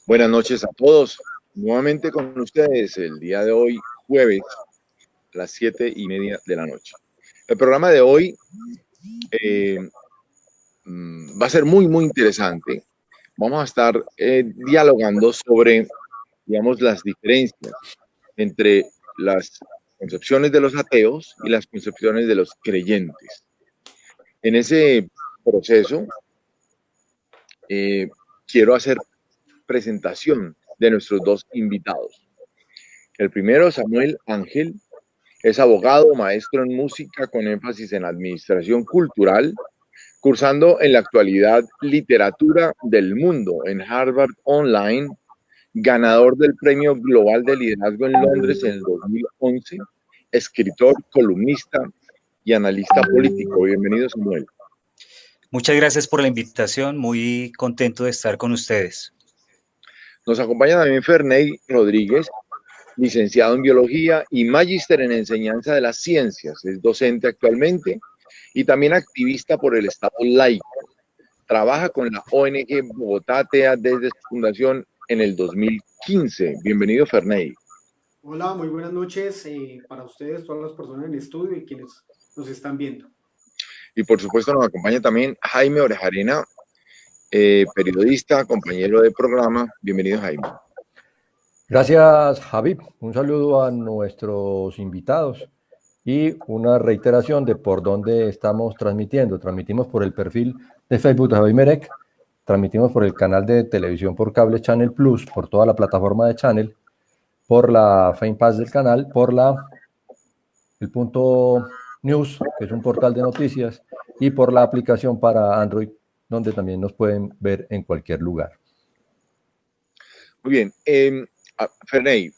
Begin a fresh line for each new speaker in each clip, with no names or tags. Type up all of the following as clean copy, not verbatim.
Buenas noches a todos. Nuevamente con ustedes el día de hoy, jueves, a las 7:30 de la noche. El programa de hoy eh, va a ser muy interesante. Vamos a estar dialogando sobre, digamos, las diferencias entre las concepciones de los ateos y las concepciones de los creyentes. En ese proceso, quiero hacer presentación de nuestros dos invitados. El primero, Samuel Ángel, es abogado, maestro en música con énfasis en administración cultural, cursando en la actualidad literatura del mundo en Harvard Online, ganador del Premio Global de Liderazgo en Londres en el 2011, escritor, columnista y analista político. Bienvenido, Samuel.
Muchas gracias por la invitación, muy contento de estar con ustedes.
Nos acompaña también Ferney Rodríguez, licenciado en Biología y magíster en Enseñanza de las Ciencias. Es docente actualmente y también activista por el Estado laico. Trabaja con la ONG Bogotá Atea desde su fundación en el 2015. Bienvenido, Ferney.
Hola, muy buenas noches para ustedes, todas las personas en el estudio y quienes nos están viendo.
Y por supuesto nos acompaña también Jaime Orejarena, periodista, compañero de programa. Bienvenido, Jaime.
Gracias, Javi. Un saludo a nuestros invitados y una reiteración de por dónde estamos transmitiendo. Transmitimos por el perfil de Facebook de Javi Merec, transmitimos por el canal de televisión por cable Channel Plus, por toda la plataforma de Channel, por la fanpage del canal, por el punto News, que es un portal de noticias, y por la aplicación para Android, donde también nos pueden ver en cualquier lugar.
Muy bien. Ferney,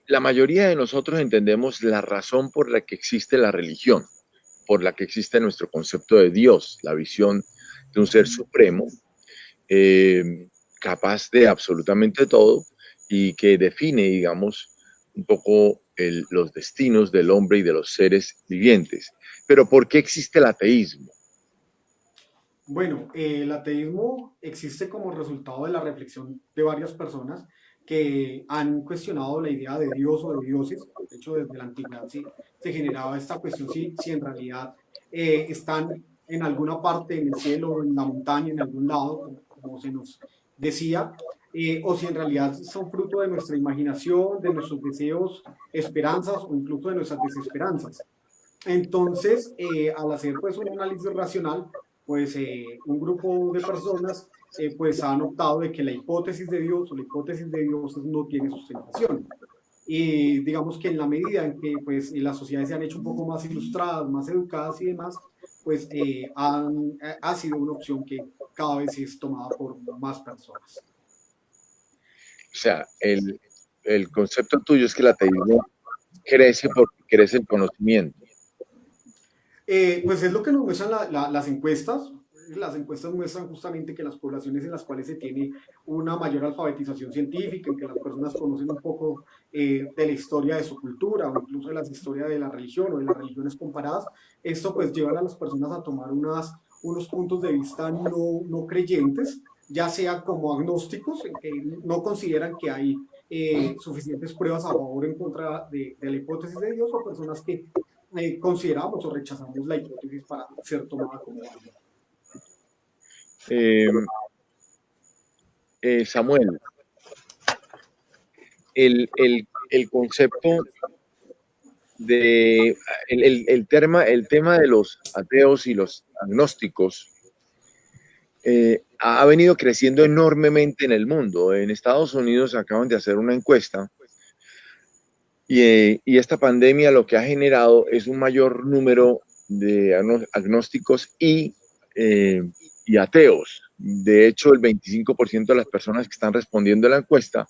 la mayoría de nosotros entendemos la razón por la que existe la religión, por la que existe nuestro concepto de Dios, la visión de un ser supremo, capaz de absolutamente todo y que define, digamos, un poco los destinos del hombre y de los seres vivientes. Pero ¿por qué existe el ateísmo?
Bueno, el ateísmo existe como resultado de la reflexión de varias personas que han cuestionado la idea de Dios o de dioses. De hecho, desde la antigüedad se generaba esta cuestión si en realidad están en alguna parte en el cielo, en la montaña, en algún lado, como se nos decía, o si en realidad son fruto de nuestra imaginación, de nuestros deseos, esperanzas o incluso de nuestras desesperanzas. Entonces, al hacer pues un análisis racional, pues un grupo de personas pues han optado de que la hipótesis de Dios o la hipótesis de dioses no tiene sustentación. Y digamos que en la medida en que pues las sociedades se han hecho un poco más ilustradas, más educadas y demás, pues ha sido una opción que cada vez es tomada por más personas.
O sea, el concepto tuyo es que el ateísmo crece porque crece el conocimiento.
Pues es lo que nos muestran las encuestas. Las encuestas muestran justamente que las poblaciones en las cuales se tiene una mayor alfabetización científica, en que las personas conocen un poco de la historia de su cultura o incluso de la historia de la religión o de las religiones comparadas, esto pues lleva a las personas a tomar unos puntos de vista no creyentes, ya sea como agnósticos, en que no consideran que hay suficientes pruebas a favor o en contra de la hipótesis de Dios, o personas que consideramos o rechazamos la hipótesis para ser tomada como válida.
Samuel, el concepto de el tema de los ateos y los agnósticos ha venido creciendo enormemente en el mundo. En Estados Unidos acaban de hacer una encuesta y esta pandemia lo que ha generado es un mayor número de agnósticos y ateos. De hecho, el 25% de las personas que están respondiendo a la encuesta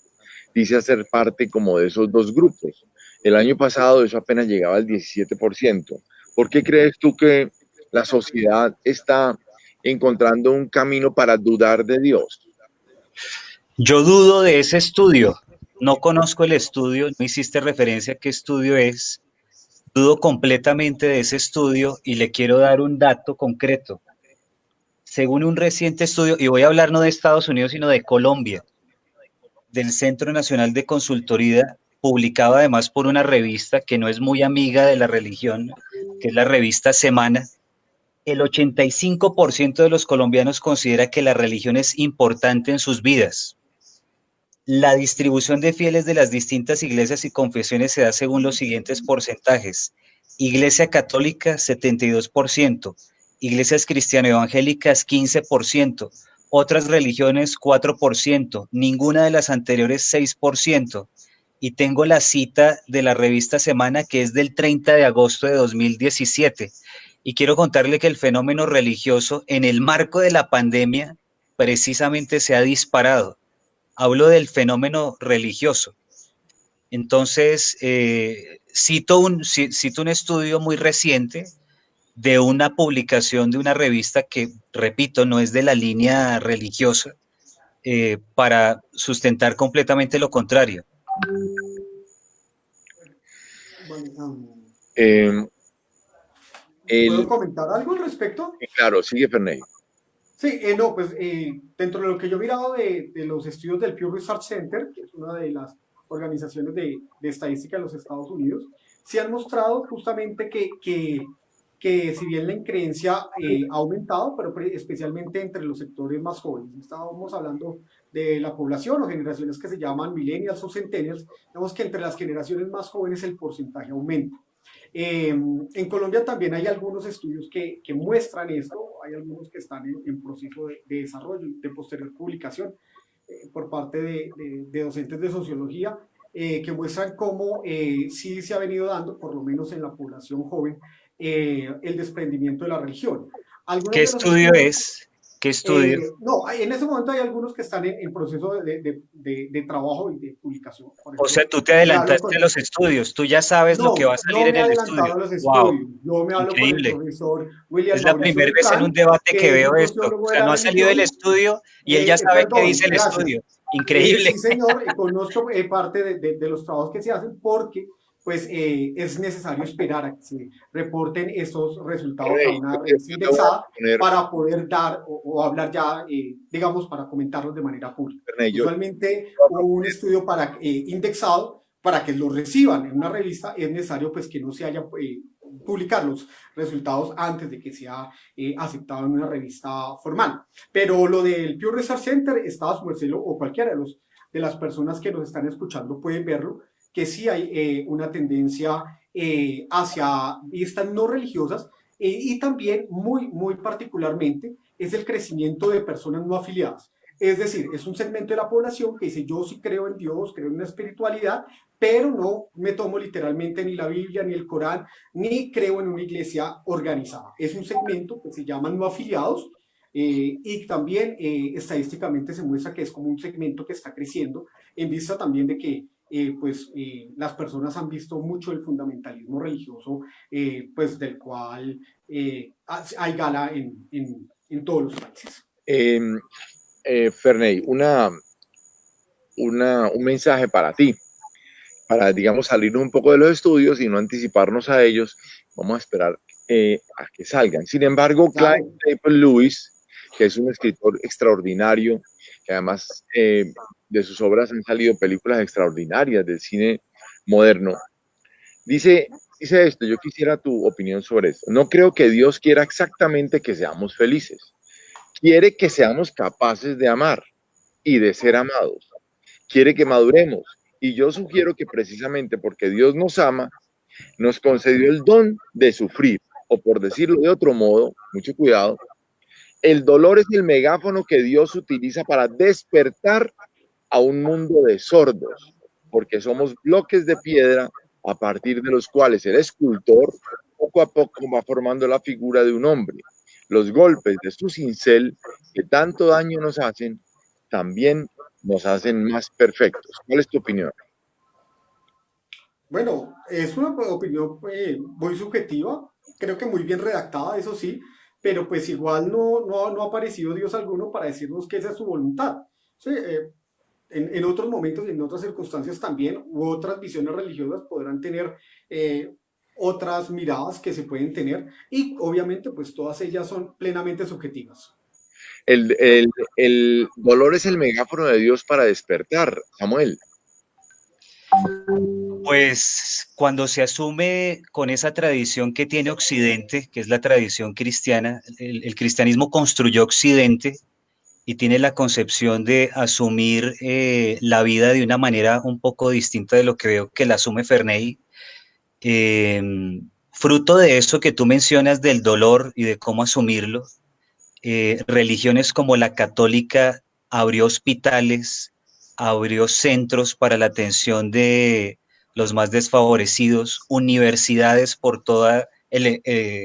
dice hacer parte como de esos dos grupos. El año pasado eso apenas llegaba al 17%. ¿Por qué crees tú que la sociedad está encontrando un camino para dudar de Dios?
Yo dudo de ese estudio. No conozco el estudio, no hiciste referencia a qué estudio es. Dudo completamente de ese estudio y le quiero dar un dato concreto. Según un reciente estudio, y voy a hablar no de Estados Unidos, sino de Colombia, del Centro Nacional de Consultoría, publicado además por una revista que no es muy amiga de la religión, que es la revista Semana, el 85% de los colombianos considera que la religión es importante en sus vidas. La distribución de fieles de las distintas iglesias y confesiones se da según los siguientes porcentajes. Iglesia católica, 72%, iglesias cristiano-evangélicas, 15%, otras religiones, 4%, ninguna de las anteriores, 6%. Y tengo la cita de la revista Semana, que es del 30 de agosto de 2017. Y quiero contarle que el fenómeno religioso en el marco de la pandemia precisamente se ha disparado. Hablo del fenómeno religioso. Entonces, cito un estudio muy reciente de una publicación de una revista que, repito, no es de la línea religiosa, para sustentar completamente lo contrario.
¿Puedo comentar algo al respecto?
Claro, sigue Ferney.
Sí, no, pues dentro de lo que yo he mirado de los estudios del Pew Research Center, que es una de las organizaciones de estadística de los Estados Unidos, se han mostrado justamente que si bien la increencia ha aumentado, pero especialmente entre los sectores más jóvenes, estábamos hablando de la población o generaciones que se llaman millennials o centennials, vemos que entre las generaciones más jóvenes el porcentaje aumenta. En Colombia también hay algunos estudios que muestran esto, hay algunos que están en proceso de desarrollo, de posterior publicación por parte de docentes de sociología, que muestran cómo sí se ha venido dando, por lo menos en la población joven, el desprendimiento de la religión.
¿Qué estudio es? ¿Qué estudio?
No, en ese momento hay algunos que están en proceso de trabajo y de publicación.
O sea, tú te adelantaste a los estudios, tú ya sabes lo que va a salir en el estudio.
Wow, yo me hablo
increíble.
Con el profesor William
Es la primera vez en un debate que veo esto. O sea, no ha salido del estudio y él ya sabe qué dice el estudio. Increíble.
Sí, señor, conozco parte de los trabajos que se hacen porque pues es necesario esperar a que se reporten estos resultados a una revista indexada para poder dar o hablar ya, digamos, para comentarlos de manera pública. Usualmente un estudio indexado para que lo reciban en una revista es necesario pues que no se haya publicar los resultados antes de que sea aceptado en una revista formal. Pero lo del Pew Research Center, Estados Marcelo o cualquiera de las personas que nos están escuchando pueden verlo, que sí hay una tendencia hacia vistas no religiosas y también muy particularmente es el crecimiento de personas no afiliadas. Es decir, es un segmento de la población que dice yo sí creo en Dios, creo en una espiritualidad, pero no me tomo literalmente ni la Biblia, ni el Corán, ni creo en una iglesia organizada. Es un segmento que se llaman no afiliados y también estadísticamente se muestra que es como un segmento que está creciendo en vista también de que las personas han visto mucho el fundamentalismo religioso, pues del cual hay gala en todos los países.
Ferney, un mensaje para ti, para, digamos, salir un poco de los estudios y no anticiparnos a ellos. Vamos a esperar a que salgan. Sin embargo,
Claro.
Clive Staple Lewis, que es un escritor extraordinario, que además de sus obras han salido películas extraordinarias del cine moderno, dice esto, yo quisiera tu opinión sobre esto. No creo que Dios quiera exactamente que seamos felices. Quiere que seamos capaces de amar y de ser amados. Quiere que maduremos. Y yo sugiero que precisamente porque Dios nos ama, nos concedió el don de sufrir. O por decirlo de otro modo, mucho cuidado, el dolor es el megáfono que Dios utiliza para despertar a un mundo de sordos, porque somos bloques de piedra a partir de los cuales el escultor poco a poco va formando la figura de un hombre. Los golpes de su cincel, que tanto daño nos hacen, también nos hacen más perfectos. ¿Cuál es tu opinión?
Bueno, es una opinión muy subjetiva, creo que muy bien redactada, eso sí, pero pues igual no ha aparecido Dios alguno para decirnos que esa es su voluntad. Sí, en otros momentos y en otras circunstancias también, u otras visiones religiosas podrán tener otras miradas que se pueden tener y obviamente pues todas ellas son plenamente subjetivas.
El dolor es el megáfono de Dios para despertar, Samuel.
Pues cuando se asume con esa tradición que tiene Occidente, que es la tradición cristiana, el cristianismo construyó Occidente y tiene la concepción de asumir la vida de una manera un poco distinta de lo que veo que la asume Ferney. Fruto de eso que tú mencionas del dolor y de cómo asumirlo, religiones como la católica abrió hospitales, abrió centros para la atención de los más desfavorecidos, universidades por todo el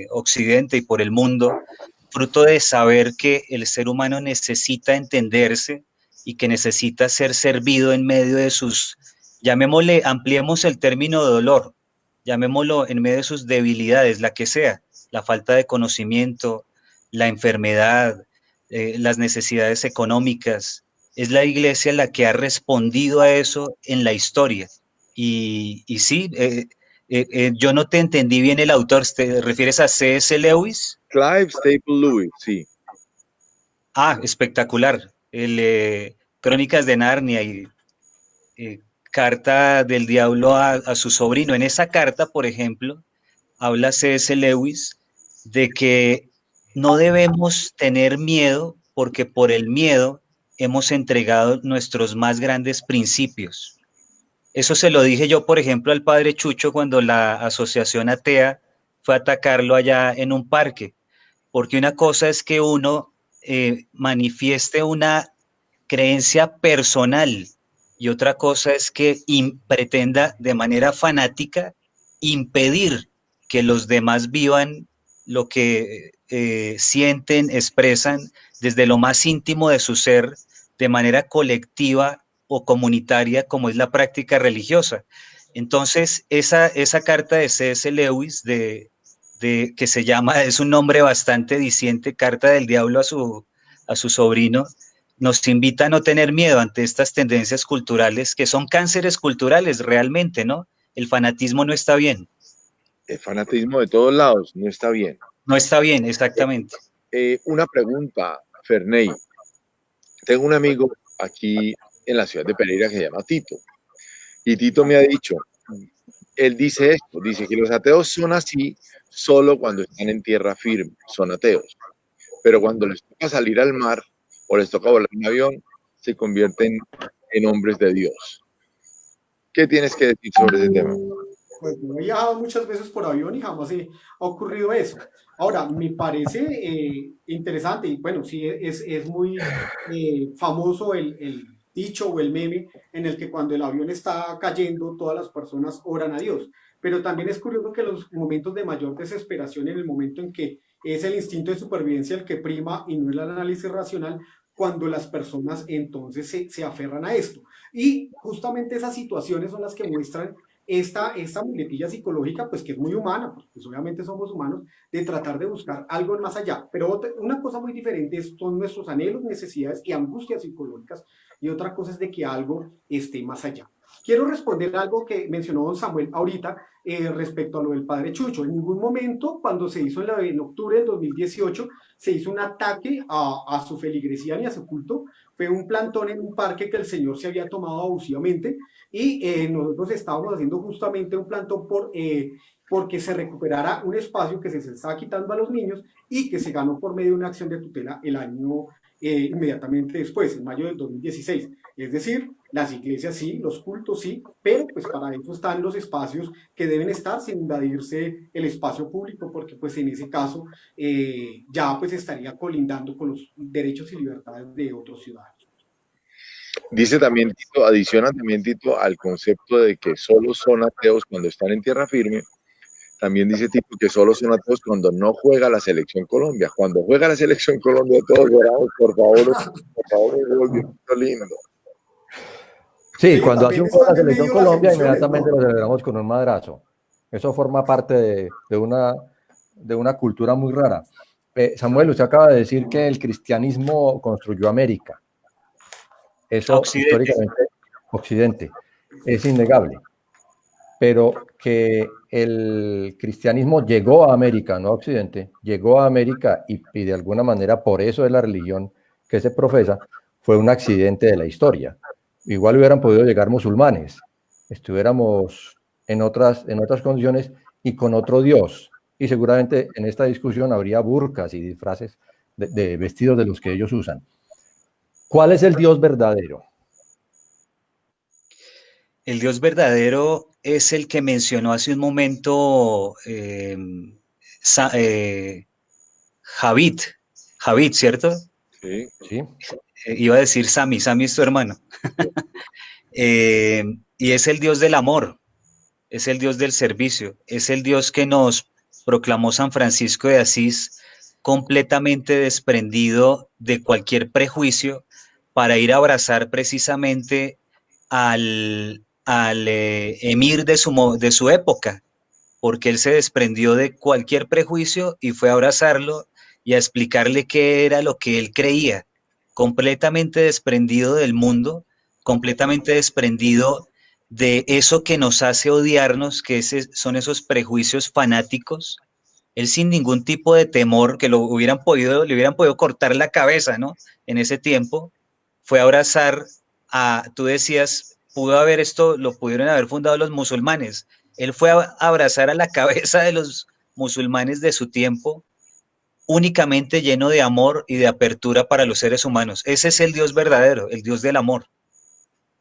Occidente y por el mundo, fruto de saber que el ser humano necesita entenderse y que necesita ser servido en medio de sus, llamémosle, ampliemos el término de dolor, llamémoslo en medio de sus debilidades, la que sea, la falta de conocimiento, la enfermedad, las necesidades económicas. Es la iglesia la que ha respondido a eso en la historia. Y sí, yo no te entendí bien el autor. ¿Te refieres a C.S. Lewis?
Clive Staple Lewis, sí.
Ah, espectacular. Crónicas de Narnia y Carta del Diablo a su sobrino. En esa carta, por ejemplo, habla C.S. Lewis de que no debemos tener miedo porque por el miedo hemos entregado nuestros más grandes principios. Eso se lo dije yo, por ejemplo, al padre Chucho cuando la asociación atea fue a atacarlo allá en un parque, porque una cosa es que uno manifieste una creencia personal y otra cosa es que pretenda de manera fanática impedir que los demás vivan lo que sienten, expresan desde lo más íntimo de su ser, de manera colectiva o comunitaria, como es la práctica religiosa. Entonces, esa carta de C.S. Lewis, que se llama, es un nombre bastante diciente, Carta del Diablo a su sobrino, nos invita a no tener miedo ante estas tendencias culturales, que son cánceres culturales realmente, ¿no? El fanatismo no está bien.
El fanatismo de todos lados no está bien.
No está bien, exactamente.
Una pregunta, Ferney. Tengo un amigo aquí en la ciudad de Pereira que se llama Tito. Y Tito me ha dicho, él dice esto, dice que los ateos son así solo cuando están en tierra firme, son ateos. Pero cuando les toca salir al mar o les toca volar en avión, se convierten en hombres de Dios. ¿Qué tienes que decir sobre ese tema?
Pues yo he viajado muchas veces por avión y jamás ha ocurrido eso. Ahora, me parece interesante y bueno, sí, es muy famoso el dicho o el meme en el que cuando el avión está cayendo, todas las personas oran a Dios. Pero también es curioso que los momentos de mayor desesperación, en el momento en que es el instinto de supervivencia el que prima y no el análisis racional, cuando las personas entonces se aferran a esto. Y justamente esas situaciones son las que muestran esta muletilla psicológica, pues que es muy humana, pues obviamente somos humanos, de tratar de buscar algo más allá. Pero una cosa muy diferente son nuestros anhelos, necesidades y angustias psicológicas, y otra cosa es de que algo esté más allá. Quiero responder algo que mencionó don Samuel ahorita respecto a lo del padre Chucho. En ningún momento, cuando se hizo en octubre del 2018, se hizo un ataque a su feligresía ni a su culto. Fue un plantón en un parque que el señor se había tomado abusivamente y nosotros estábamos haciendo justamente un plantón porque se recuperara un espacio que se estaba quitando a los niños y que se ganó por medio de una acción de tutela el año inmediatamente después, en mayo del 2016. Es decir, las iglesias sí, los cultos sí, pero pues para eso están los espacios que deben estar sin invadirse el espacio público, porque pues en ese caso ya pues estaría colindando con los derechos y libertades de otros ciudadanos.
Dice también Tito, adiciona también Tito al concepto de que solo son ateos cuando están en tierra firme. También dice Tito que solo son ateos cuando no juega la selección Colombia. Cuando juega la selección Colombia, todos lloramos, por favor, me volvió lindo.
Sí, cuando hace un gol la selección Colombia, inmediatamente lo celebramos con un madrazo. Eso forma parte de una cultura muy rara. Samuel, usted acaba de decir que el cristianismo construyó América. Eso históricamente, Occidente, es innegable. pero que el cristianismo llegó a América, no a Occidente, llegó a América y de alguna manera por eso es la religión que se profesa, fue un accidente de la historia. Igual hubieran podido llegar musulmanes, estuviéramos en otras condiciones y con otro Dios. Y seguramente en esta discusión habría burkas y disfraces de vestidos de los que ellos usan. ¿Cuál es el Dios verdadero?
El Dios verdadero es el que mencionó hace un momento Javid, ¿cierto?
Sí.
¿Sí?
Iba a decir Sami es tu hermano. Y es el Dios del amor, es el Dios del servicio, es el Dios que nos proclamó San Francisco de Asís, completamente desprendido de cualquier prejuicio para ir a abrazar precisamente al emir de su época, porque él se desprendió de cualquier prejuicio y fue a abrazarlo y a explicarle qué era lo que él creía, completamente desprendido del mundo, completamente desprendido de eso que nos hace odiarnos, que son esos prejuicios fanáticos. Él sin ningún tipo de temor, que le hubieran podido cortar la cabeza, ¿no? En ese tiempo, fue a abrazar tú decías, lo pudieron haber fundado los musulmanes. Él fue a abrazar a la cabeza de los musulmanes de su tiempo, únicamente lleno de amor y de apertura para los seres humanos. Ese es el Dios verdadero, el Dios del amor.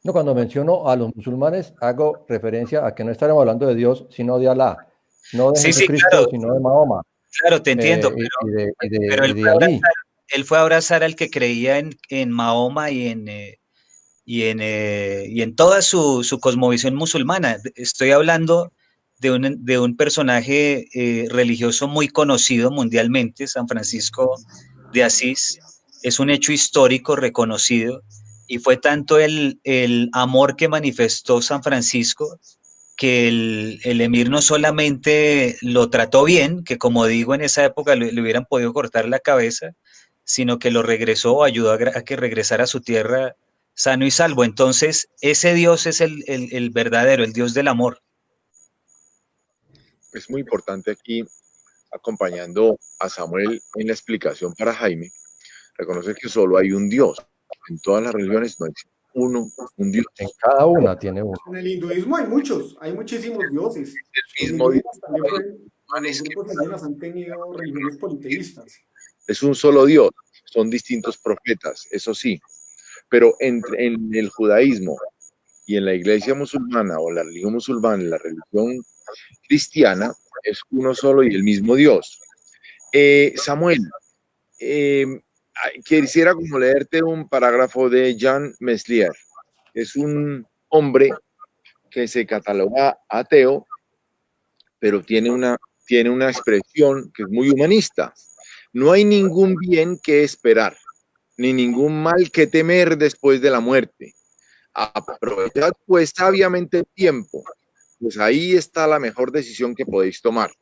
No, cuando menciono a los musulmanes, hago referencia a que no estaremos hablando de Dios, sino de Alá, no de
Sí,
Jesucristo,
claro,
sino de Mahoma,
claro, te entiendo, pero
y de Ali.
él fue a abrazar al que creía en Mahoma y en toda su cosmovisión musulmana. Estoy hablando de un personaje religioso muy conocido mundialmente, San Francisco de Asís. Es un hecho histórico reconocido y fue tanto el amor que manifestó San Francisco que el emir no solamente lo trató bien, que como digo en esa época le hubieran podido cortar la cabeza, sino que lo regresó, ayudó a que regresara a su tierra sano y salvo. Entonces, ese Dios es el verdadero, el Dios del amor.
Es muy importante aquí, acompañando a Samuel en la explicación para Jaime, reconocer que solo hay un Dios. En todas las religiones no existe un Dios.
En cada una tiene uno.
En el hinduismo hay muchísimos dioses.
El
Los
mismo Dios.
indígenas también los grupos indígenas han tenido religiones politeístas.
Es un solo Dios, son distintos profetas, eso sí, pero en el judaísmo y en la iglesia musulmana o la religión musulmana, la religión cristiana, es uno solo y el mismo Dios. Samuel, quisiera como leerte un parágrafo de Jean Meslier. Es un hombre que se cataloga ateo, pero tiene una expresión que es muy humanista. No hay ningún bien que esperar, ni ningún mal que temer después de la muerte. Aprovechad pues sabiamente el tiempo, pues ahí está la mejor decisión que podéis tomar.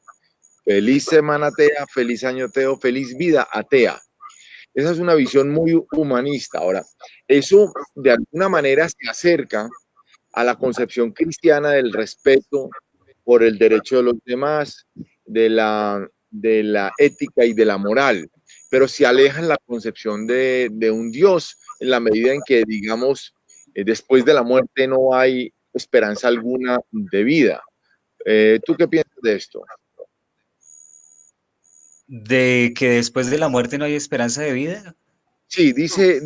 Feliz semana atea, feliz año ateo, feliz vida atea. Esa es una visión muy humanista. Ahora, eso de alguna manera se acerca a la concepción cristiana del respeto por el derecho de los demás, de la ética y de la moral, pero se aleja en la concepción de un Dios en la medida en que, digamos, después de la muerte no hay esperanza alguna de vida. ¿Tú qué piensas de esto?
¿De que después de la muerte no hay esperanza de vida?
Sí, dice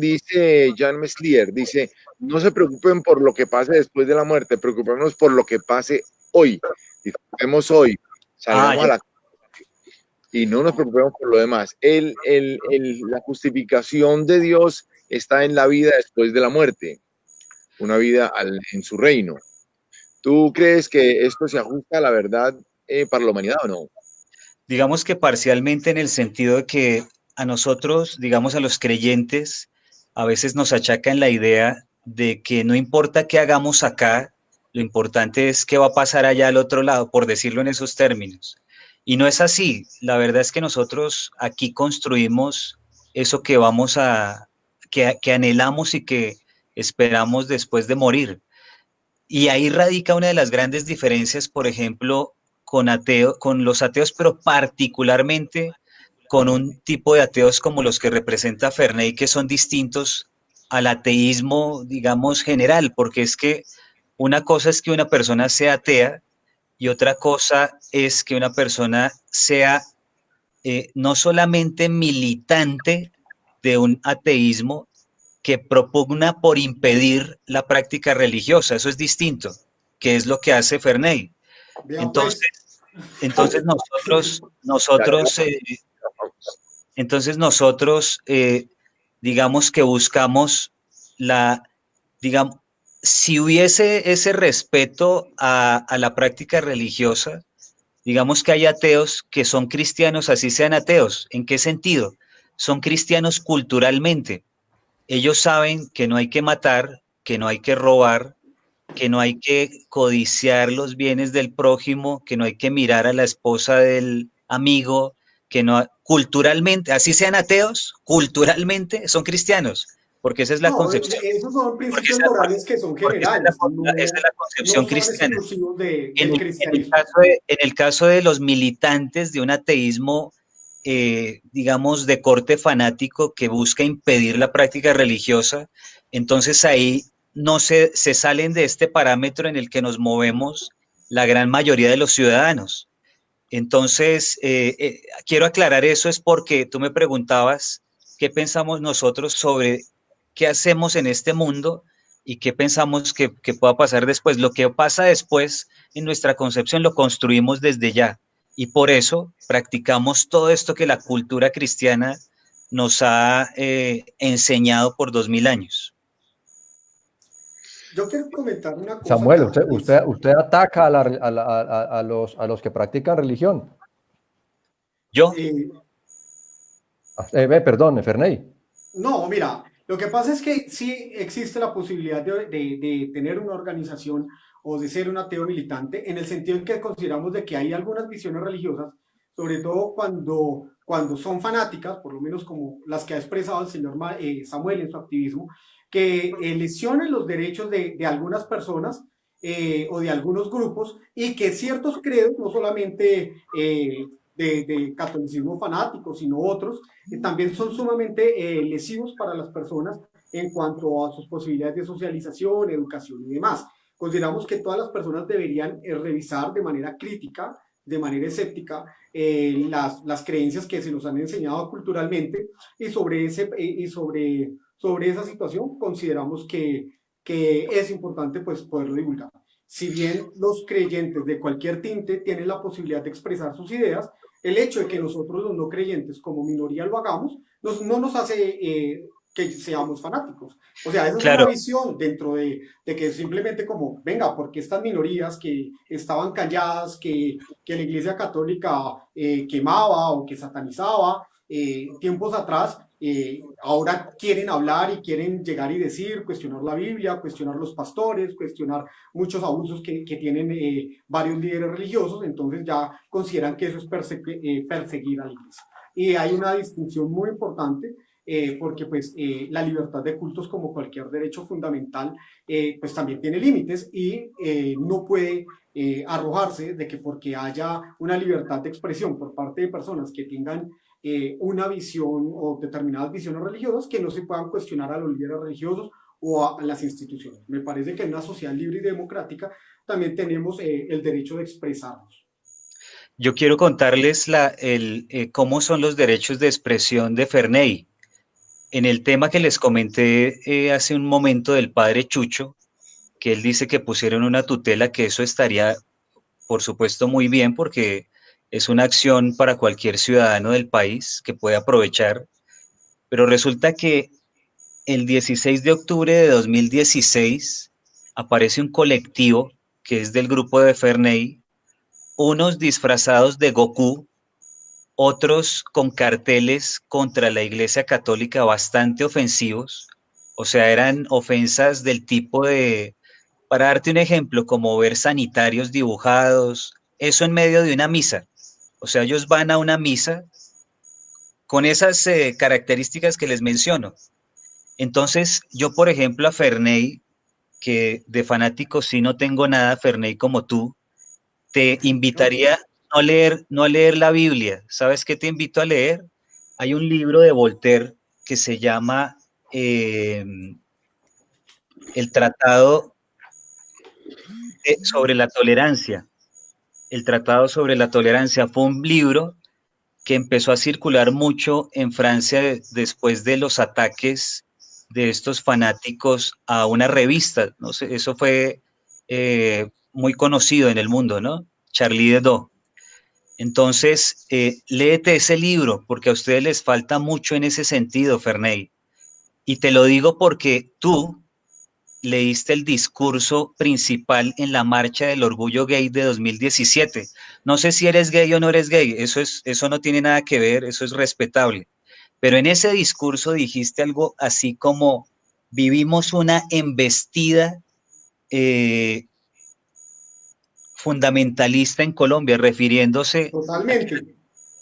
Jean Meslier, dice, no se preocupen por lo que pase después de la muerte, preocupémonos por lo que pase hoy. Disfrutemos hoy, salgamos a la y no nos preocupemos por lo demás. La justificación de Dios está en la vida después de la muerte, una vida en su reino. ¿Tú crees que esto se ajusta a la verdad para la humanidad o no?
Digamos que parcialmente, en el sentido de que a nosotros, digamos a los creyentes, a veces nos achacan la idea de que no importa qué hagamos acá, lo importante es qué va a pasar allá al otro lado, por decirlo en esos términos. Y no es así. La verdad es que nosotros aquí construimos eso que anhelamos y que esperamos después de morir. Y ahí radica una de las grandes diferencias, por ejemplo, con los ateos, pero particularmente con un tipo de ateos como los que representa Ferney, que son distintos al ateísmo, digamos, general, porque es que una cosa es que una persona sea atea y otra cosa es que una persona sea no solamente militante de un ateísmo que propugna por impedir la práctica religiosa, eso es distinto, que es lo que hace Ferney.
Vea
Entonces,
pues.
entonces digamos que buscamos la, digamos, si hubiese ese respeto a la práctica religiosa, digamos que hay ateos que son cristianos, así sean ateos. ¿En qué sentido? Son cristianos culturalmente. Ellos saben que no hay que matar, que no hay que robar, que no hay que codiciar los bienes del prójimo, que no hay que mirar a la esposa del amigo, que no, culturalmente, así sean ateos, culturalmente son cristianos, porque esa es la
No,
concepción,
esos son
porque
principios morales que son generales,
esa es la
no
concepción
son
cristiana.
exclusivos
En
del
el
cristianismo.
caso en el caso de los militantes de un ateísmo, digamos, de corte fanático que busca impedir la práctica religiosa, entonces ahí no se salen de este parámetro en el que nos movemos la gran mayoría de los ciudadanos. Entonces, quiero aclarar eso es porque tú me preguntabas qué pensamos nosotros sobre qué hacemos en este mundo y qué pensamos que pueda pasar después. Lo que pasa después en nuestra concepción lo construimos desde ya y por eso practicamos todo esto que la cultura cristiana nos ha enseñado por 2000 años.
Yo quiero comentar una cosa
Samuel,
acá.
usted ataca a los que practican religión.
Yo,
Perdón, Ferney.
No, mira, lo que pasa es que sí existe la posibilidad de tener una organización o de ser un ateo militante, en el sentido en que consideramos de que hay algunas visiones religiosas, sobre todo cuando son fanáticas, por lo menos como las que ha expresado el señor Samuel en su activismo, que lesionen los derechos de algunas personas o de algunos grupos y que ciertos credos, no solamente de catolicismo fanático, sino otros, también son sumamente lesivos para las personas en cuanto a sus posibilidades de socialización, educación y demás. Consideramos que todas las personas deberían revisar de manera crítica, de manera escéptica, las creencias que se nos han enseñado culturalmente y sobre esa situación consideramos que es importante pues, poderlo divulgar. Si bien los creyentes de cualquier tinte tienen la posibilidad de expresar sus ideas, el hecho de que nosotros los no creyentes como minoría lo hagamos no nos hace que seamos fanáticos. O sea, esa es una
claro,
visión dentro de que simplemente como, venga, porque estas minorías que estaban calladas, que la Iglesia Católica quemaba o que satanizaba tiempos atrás, ahora quieren hablar y quieren llegar y decir, cuestionar la Biblia, cuestionar los pastores, cuestionar muchos abusos que tienen varios líderes religiosos, entonces ya consideran que eso es perseguir a la iglesia. Y hay una distinción muy importante porque pues la libertad de cultos como cualquier derecho fundamental pues también tiene límites y no puede arrojarse de que porque haya una libertad de expresión por parte de personas que tengan una visión o determinadas visiones religiosas que no se puedan cuestionar a los líderes religiosos o a las instituciones. Me parece que en una sociedad libre y democrática también tenemos el derecho de expresarnos.
yo quiero contarles cómo son los derechos de expresión de Ferney. En el tema que les comenté hace un momento del padre Chucho, que él dice que pusieron una tutela, que eso estaría, por supuesto, muy bien, porque es una acción para cualquier ciudadano del país que puede aprovechar, pero resulta que el 16 de octubre de 2016 aparece un colectivo que es del grupo de Ferney, unos disfrazados de Goku, otros con carteles contra la Iglesia Católica bastante ofensivos, o sea, eran ofensas del tipo de, para darte un ejemplo, como ver sanitarios dibujados, eso en medio de una misa. O sea, ellos van a una misa con esas características que les menciono. Entonces, yo, por ejemplo, a Ferney, que de fanáticos sí no tengo nada, Ferney, como tú, te invitaría no a leer la Biblia. ¿Sabes qué te invito a leer? Hay un libro de Voltaire que se llama El Tratado sobre la Tolerancia. El Tratado sobre la Tolerancia fue un libro que empezó a circular mucho en Francia después de los ataques de estos fanáticos a una revista. No sé, eso fue muy conocido en el mundo, ¿no? Charlie Hebdo. Entonces, léete ese libro, porque a ustedes les falta mucho en ese sentido, Ferney. Y te lo digo porque tú leíste el discurso principal en la Marcha del Orgullo Gay de 2017. No sé si eres gay o no eres gay, eso no tiene nada que ver, eso es respetable. Pero en ese discurso dijiste algo así como, vivimos una embestida fundamentalista en Colombia,
Totalmente,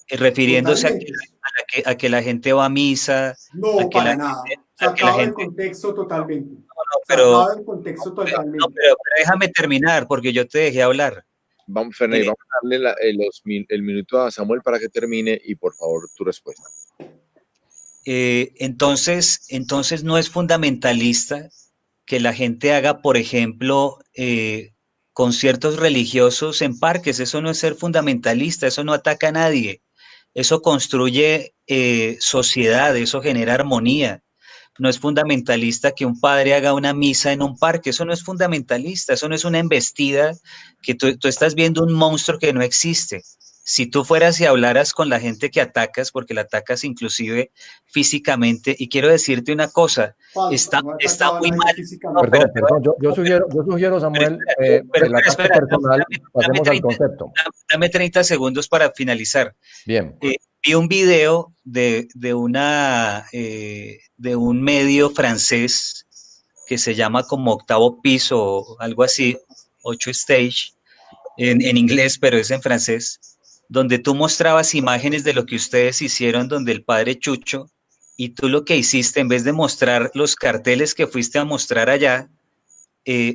refiriéndose
totalmente.
a que la gente va a misa,
No, para nada.
a que la
Sacado del
gente
contexto totalmente.
pero,
Sacado del contexto
no,
totalmente.
pero déjame terminar porque yo te dejé hablar.
Vamos, Ferney, vamos a darle el minuto a Samuel para que termine y por favor tu respuesta.
Entonces no es fundamentalista que la gente haga, por ejemplo, conciertos religiosos en parques. Eso no es ser fundamentalista, eso no ataca a nadie. Eso construye sociedad, eso genera armonía. No es fundamentalista que un padre haga una misa en un parque, eso no es fundamentalista, eso no es una embestida, que tú estás viendo un monstruo que no existe. Si tú fueras y hablaras con la gente que atacas, porque la atacas inclusive físicamente, y quiero decirte una cosa,
Falso, no he
está
atacado a
muy
nadie
mal.
físicamente.
No,
Perdón, yo sugiero, Samuel, del ataque personal, pasemos al concepto.
Dame 30 segundos para finalizar.
Bien.
Vi un video de un medio francés que se llama como Octavo Piso o algo así, 8 Stage, en inglés, pero es en francés, donde tú mostrabas imágenes de lo que ustedes hicieron, donde el padre Chucho, y tú lo que hiciste, en vez de mostrar los carteles que fuiste a mostrar allá,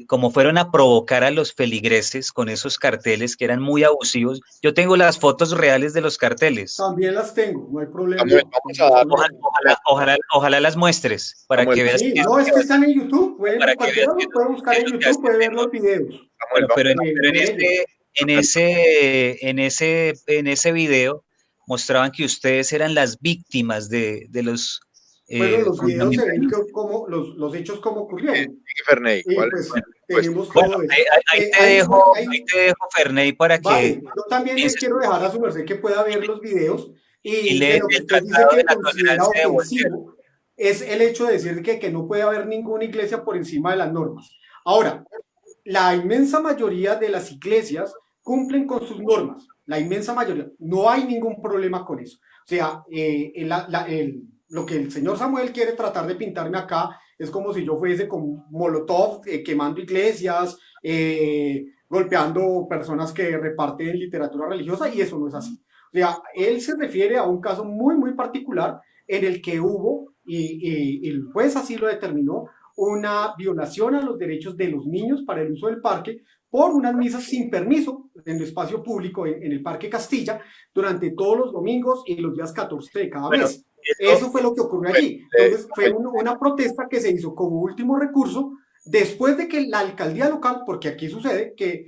como fueron a provocar a los feligreses con esos carteles que eran muy abusivos. Yo tengo las fotos reales de los carteles.
También las tengo, no hay problema.
Vamos a dar,
Ojalá las muestres para
Samuel,
que veas.
Sí, no, es que están en YouTube,
Para que
cualquiera
veas
los puede buscar en
lo que
YouTube, puede ver
tengo.
los videos.
Samuel,
Pero
De
en ese video mostraban que ustedes eran las víctimas de los
Bueno, los videos se ven
fundamentalistas.
como los hechos como ocurrieron.
Ferney,
Y
¿cuál
pues
es?
tenemos
Bueno,
todo eso.
ahí
Ahí,
te dejo, Ferney, para
vale,
que
yo también le
pienses
quiero dejar a su merced que pueda ver los videos
y
y de
lees
lo que
el
usted dice
Tratado de
que
la
considera
Tolerancia de Voltaire.
ofensivo es el hecho de decir que no puede haber ninguna iglesia por encima de las normas. Ahora, la inmensa mayoría de las iglesias cumplen con sus normas, la inmensa mayoría. No hay ningún problema con eso. O sea, lo que el señor Samuel quiere tratar de pintarme acá es como si yo fuese con Molotov quemando iglesias, golpeando personas que reparten literatura religiosa, y eso no es así. O sea, él se refiere a un caso muy, muy particular en el que hubo, y el juez así lo determinó, una violación a los derechos de los niños para el uso del parque por unas misas sin permiso en el espacio público en el Parque Castilla durante todos los domingos y los días 14 de cada mes. Eso fue lo que ocurrió allí. Entonces fue una protesta que se hizo como último recurso después de que la alcaldía local, porque aquí sucede que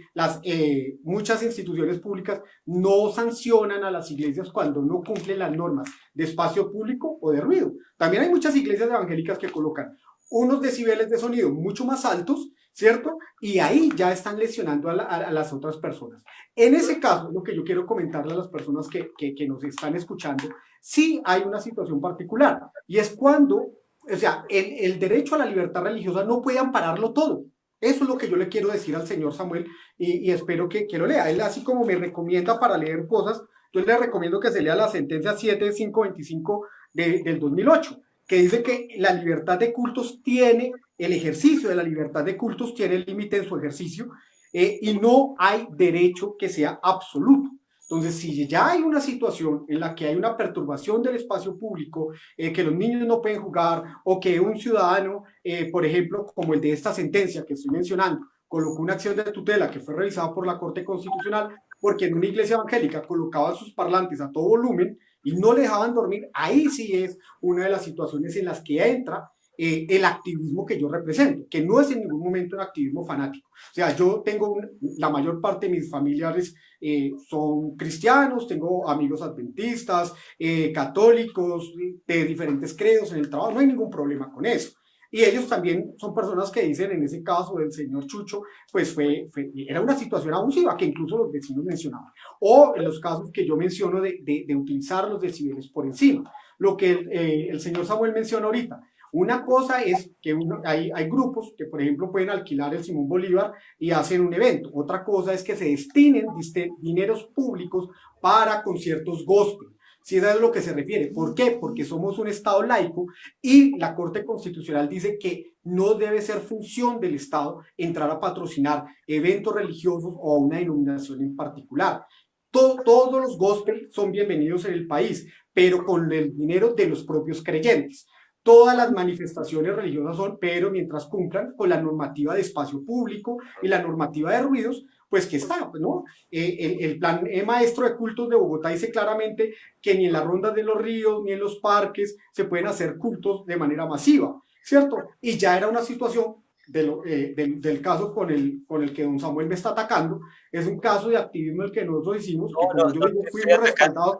muchas instituciones públicas no sancionan a las iglesias cuando no cumplen las normas de espacio público o de ruido. También hay muchas iglesias evangélicas que colocan unos decibeles de sonido mucho más altos, ¿cierto? Y ahí ya están lesionando a las otras personas. En ese caso, lo que yo quiero comentarle a las personas que nos están escuchando, sí hay una situación particular, y es cuando, o sea, el derecho a la libertad religiosa no puede ampararlo todo. Eso es lo que yo le quiero decir al señor Samuel, y espero que lo lea. Él, así como me recomienda para leer cosas, yo le recomiendo que se lea la sentencia 7525 del 2008, que dice que la libertad de cultos tiene, el ejercicio de la libertad de cultos tiene límite en su ejercicio, y no hay derecho que sea absoluto. Entonces, si ya hay una situación en la que hay una perturbación del espacio público, que los niños no pueden jugar, o que un ciudadano, por ejemplo, como el de esta sentencia que estoy mencionando, colocó una acción de tutela que fue revisada por la Corte Constitucional, porque en una iglesia evangélica colocaban sus parlantes a todo volumen y no le dejaban dormir, ahí sí es una de las situaciones en las que entra el activismo que yo represento, que no es en ningún momento un activismo fanático. O sea, yo tengo la mayor parte de mis familiares son cristianos, tengo amigos adventistas, católicos, de diferentes credos en el trabajo, no hay ningún problema con eso. Y ellos también son personas que dicen, en ese caso del señor Chucho, pues era una situación abusiva que incluso los vecinos mencionaban. O en los casos que yo menciono de utilizar los decibeles por encima. Lo que el señor Samuel menciona ahorita. Una cosa es que hay grupos que, por ejemplo, pueden alquilar el Simón Bolívar y hacen un evento. Otra cosa es que se destinen dineros públicos para conciertos gospel. Si eso es a lo que se refiere. ¿Por qué? Porque somos un Estado laico y la Corte Constitucional dice que no debe ser función del Estado entrar a patrocinar eventos religiosos o a una denominación en particular. Todos los gospel son bienvenidos en el país, pero con el dinero de los propios creyentes. Todas las manifestaciones religiosas son, pero mientras cumplan con la normativa de espacio público y la normativa de ruidos, pues que está, ¿no? El plan maestro de cultos de Bogotá dice claramente que ni en las rondas de los ríos ni en los parques se pueden hacer cultos de manera masiva, ¿cierto? Y ya era una situación del caso con el que don Samuel me está atacando, es un caso de activismo el que nosotros hicimos, que como yo digo, fuimos respaldados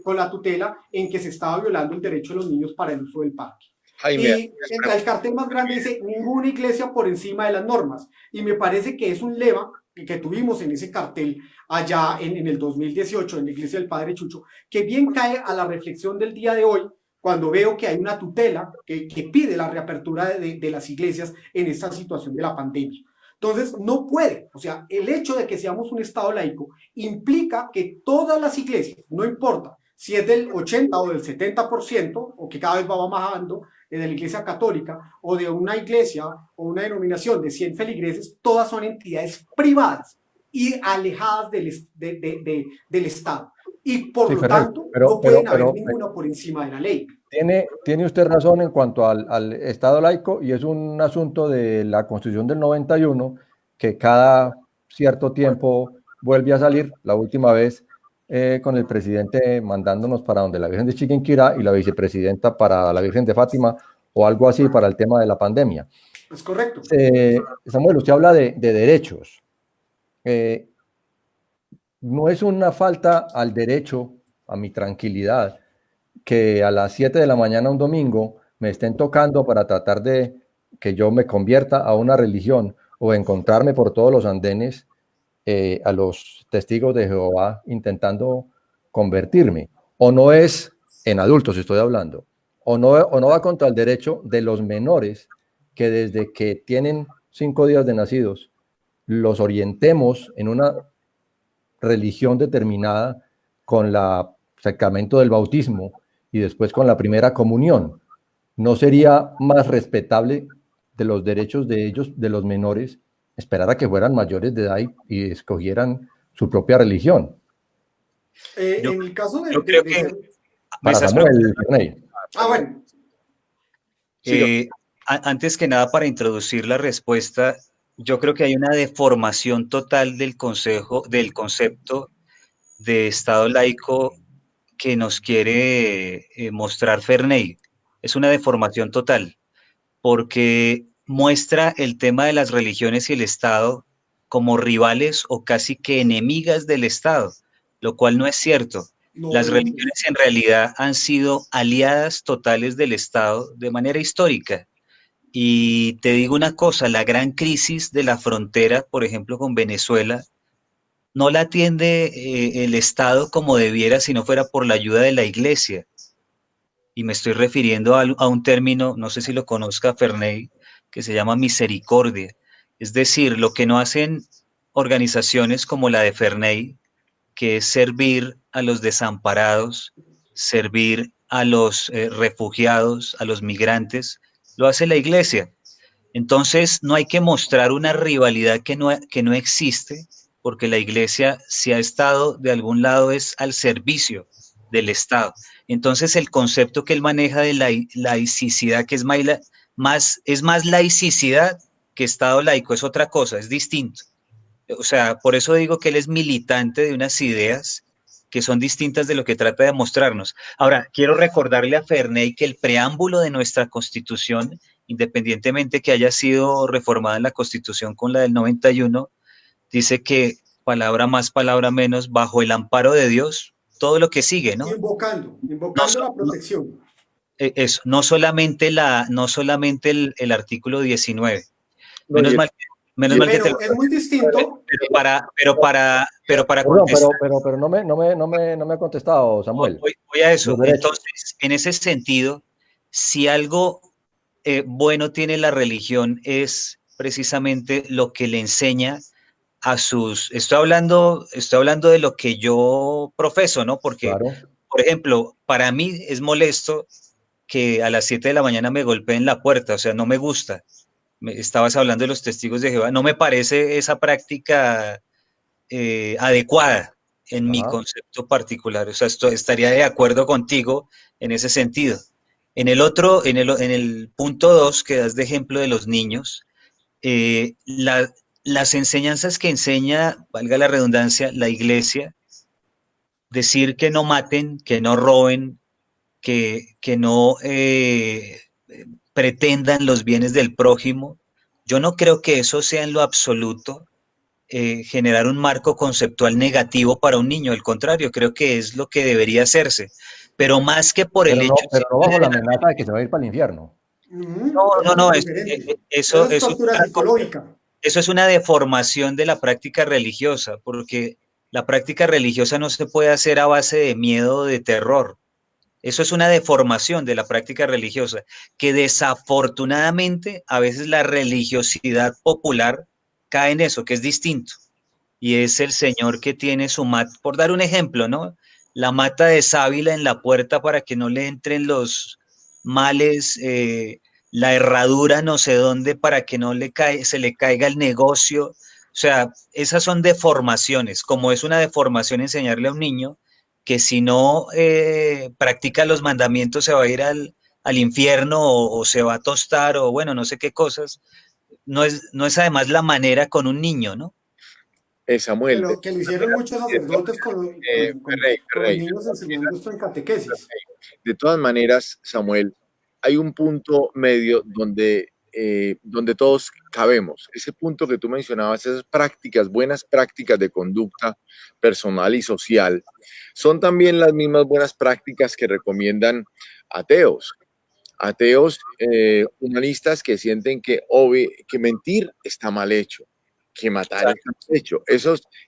con la tutela en que se estaba violando el derecho de los niños para el uso del parque. Jaime, y el cartel más grande dice, ninguna iglesia por encima de las normas. Y me parece que es un lema que tuvimos en ese cartel allá en el 2018, en la iglesia del Padre Chucho, que bien cae a la reflexión del día de hoy, cuando veo que hay una tutela que pide la reapertura de las iglesias en esta situación de la pandemia. Entonces, no puede, o sea, el hecho de que seamos un Estado laico implica que todas las iglesias, no importa si es del 80 o del 70%, o que cada vez va bajando, de la iglesia católica, o de una iglesia o una denominación de 100 feligreses, todas son entidades privadas y alejadas del Estado. Y por lo tanto, no pueden haber ninguna por encima de la ley.
Tiene usted razón en cuanto al Estado laico, y es un asunto de la Constitución del 91 que cada cierto tiempo vuelve a salir. La última vez con el presidente mandándonos para donde la Virgen de Chiquinquirá y la vicepresidenta para la Virgen de Fátima o algo así para el tema de la pandemia.
Es correcto.
Samuel, usted habla de derechos. No es una falta al derecho, a mi tranquilidad, que a las 7 de la mañana un domingo me estén tocando para tratar de que yo me convierta a una religión o encontrarme por todos los andenes a los testigos de Jehová intentando convertirme. O no es, en adultos estoy hablando, o no va contra el derecho de los menores que desde que tienen 5 días de nacidos los orientemos en una religión determinada con el sacramento del bautismo y después con la primera comunión. ¿No sería más respetable de los derechos de ellos, de los menores, esperar a que fueran mayores de edad y escogieran su propia religión?
En el caso de...
Yo creo que...
Para Samuel,
bueno.
Antes que nada, para introducir la respuesta, yo creo que hay una deformación total del concepto de Estado laico que nos quiere mostrar Ferney. Es una deformación total, porque muestra el tema de las religiones y el Estado como rivales o casi que enemigas del Estado, lo cual no es cierto. Las religiones en realidad han sido aliadas totales del Estado de manera histórica. Y te digo una cosa, la gran crisis de la frontera, por ejemplo, con Venezuela, no la atiende el Estado como debiera si no fuera por la ayuda de la Iglesia. Y me estoy refiriendo a un término, no sé si lo conozca Ferney, que se llama misericordia. Es decir, lo que no hacen organizaciones como la de Ferney, que es servir a los desamparados, servir a los refugiados, a los migrantes, lo hace la Iglesia. Entonces, no hay que mostrar una rivalidad que no existe, porque la iglesia, si ha estado de algún lado, es al servicio del Estado. Entonces, el concepto que él maneja de laicidad, que es más laicidad que Estado laico, es otra cosa, es distinto. O sea, por eso digo que él es militante de unas ideas que son distintas de lo que trata de mostrarnos. Ahora, quiero recordarle a Ferney que el preámbulo de nuestra Constitución, independientemente que haya sido reformada en la Constitución con la del 91, dice que palabra más, palabra menos, bajo el amparo de Dios, todo lo que sigue, ¿no? No,
Invocando la protección.
eso, no solamente el artículo 19.
No,
Menos mal, menos mal que te
Pero es muy distinto.
Pero para
Perdón,
contestar,
pero no me ha contestado, Samuel.
voy a eso.
Los derechos.
Entonces, en ese sentido, si algo bueno tiene la religión es precisamente lo que le enseña a sus, estoy hablando de lo que yo profeso, ¿no? Porque,
Claro.
por ejemplo, para mí es molesto que a las 7 de la mañana me golpeen la puerta, o sea, no me gusta. Estabas hablando de los testigos de Jehová, no me parece esa práctica adecuada en mi
Ajá.
concepto particular, o sea, estaría de acuerdo contigo en ese sentido. En el otro, en el punto 2 que das de ejemplo de los niños, las enseñanzas que enseña, valga la redundancia, la iglesia, decir que no maten, que no roben, que no pretendan los bienes del prójimo, yo no creo que eso sea en lo absoluto generar un marco conceptual negativo para un niño, al contrario, creo que es lo que debería hacerse, pero más que por el hecho
Pero no
simple
bajo
de
la amenaza de que se va a ir para el infierno.
no,
Diferente.
eso,
Eso es tortura psicológica.
eso es una deformación de la práctica religiosa, porque la práctica religiosa no se puede hacer a base de miedo o de terror. Eso es una deformación de la práctica religiosa, que desafortunadamente a veces la religiosidad popular cae en eso, que es distinto. Y es el señor que tiene su mata, por dar un ejemplo, ¿no? La mata de sábila en la puerta para que no le entren los males, la herradura no sé dónde para que no se le caiga el negocio. O sea, esas son deformaciones, como es una deformación enseñarle a un niño que si no practica los mandamientos se va a ir al infierno o se va a tostar o bueno, no sé qué cosas. No es además la manera con un niño, ¿no?
Samuel,
Que lo hicieron muchos sacerdotes con los
Ferrey,
niños enseñando esto en catequesis.
de todas maneras, Samuel, hay un punto medio donde todos cabemos. Ese punto que tú mencionabas, esas prácticas, buenas prácticas de conducta personal y social, son también las mismas buenas prácticas que recomiendan ateos. Ateos humanistas que sienten que mentir está mal hecho, que matar está mal hecho.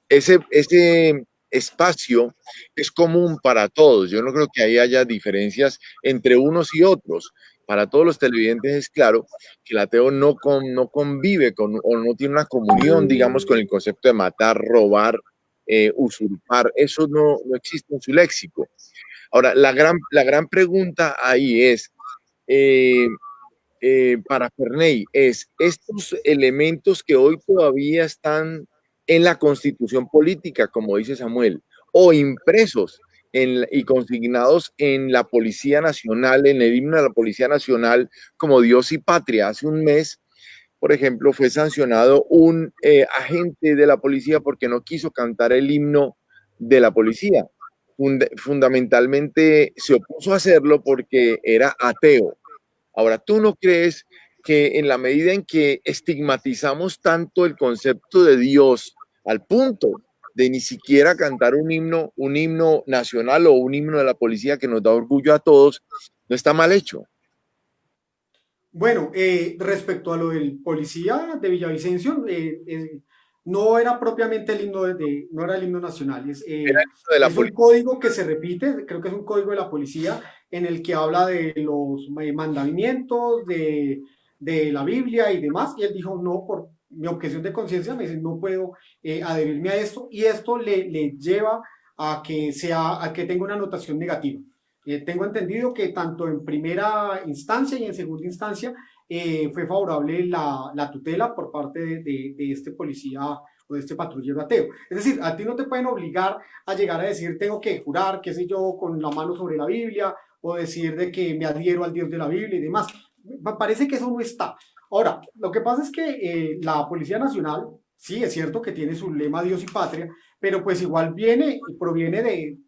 Ese espacio es común para todos. Yo no creo que ahí haya diferencias entre unos y otros. Para todos los televidentes es claro que el ateo no convive o no tiene una comunión, digamos, con el concepto de matar, robar, usurpar. Eso no existe en su léxico. Ahora, la gran pregunta ahí es, eh, para Ferney, es estos elementos que hoy todavía están en la constitución política, como dice Samuel, o impresos y consignados en la Policía Nacional, en el himno de la Policía Nacional, como Dios y Patria. Hace un mes, por ejemplo, fue sancionado un agente de la policía porque no quiso cantar el himno de la policía. Fundamentalmente se opuso a hacerlo porque era ateo. Ahora, ¿tú no crees que en la medida en que estigmatizamos tanto el concepto de Dios al punto de ni siquiera cantar un himno nacional o un himno de la policía que nos da orgullo a todos, no está mal hecho?
Bueno, respecto a lo del policía de Villavicencio, no era propiamente el himno no era el himno nacional,
Era el himno de la
es un
policía.
código que se repite, creo que es un código de la policía en el que habla de los mandamientos, de la Biblia y demás, y él dijo, no, por mi objeción de conciencia, me dice, no puedo adherirme a esto, y esto le lleva a que tenga una anotación negativa. Tengo entendido que tanto en primera instancia y en segunda instancia fue favorable la tutela por parte de este policía o de este patrullero ateo. Es decir, a ti no te pueden obligar a llegar a decir tengo que jurar, qué sé yo, con la mano sobre la Biblia, o decir de que me adhiero al Dios de la Biblia y demás. Parece que eso no está. Ahora, lo que pasa es que la Policía Nacional, sí, es cierto que tiene su lema Dios y Patria, pero pues igual proviene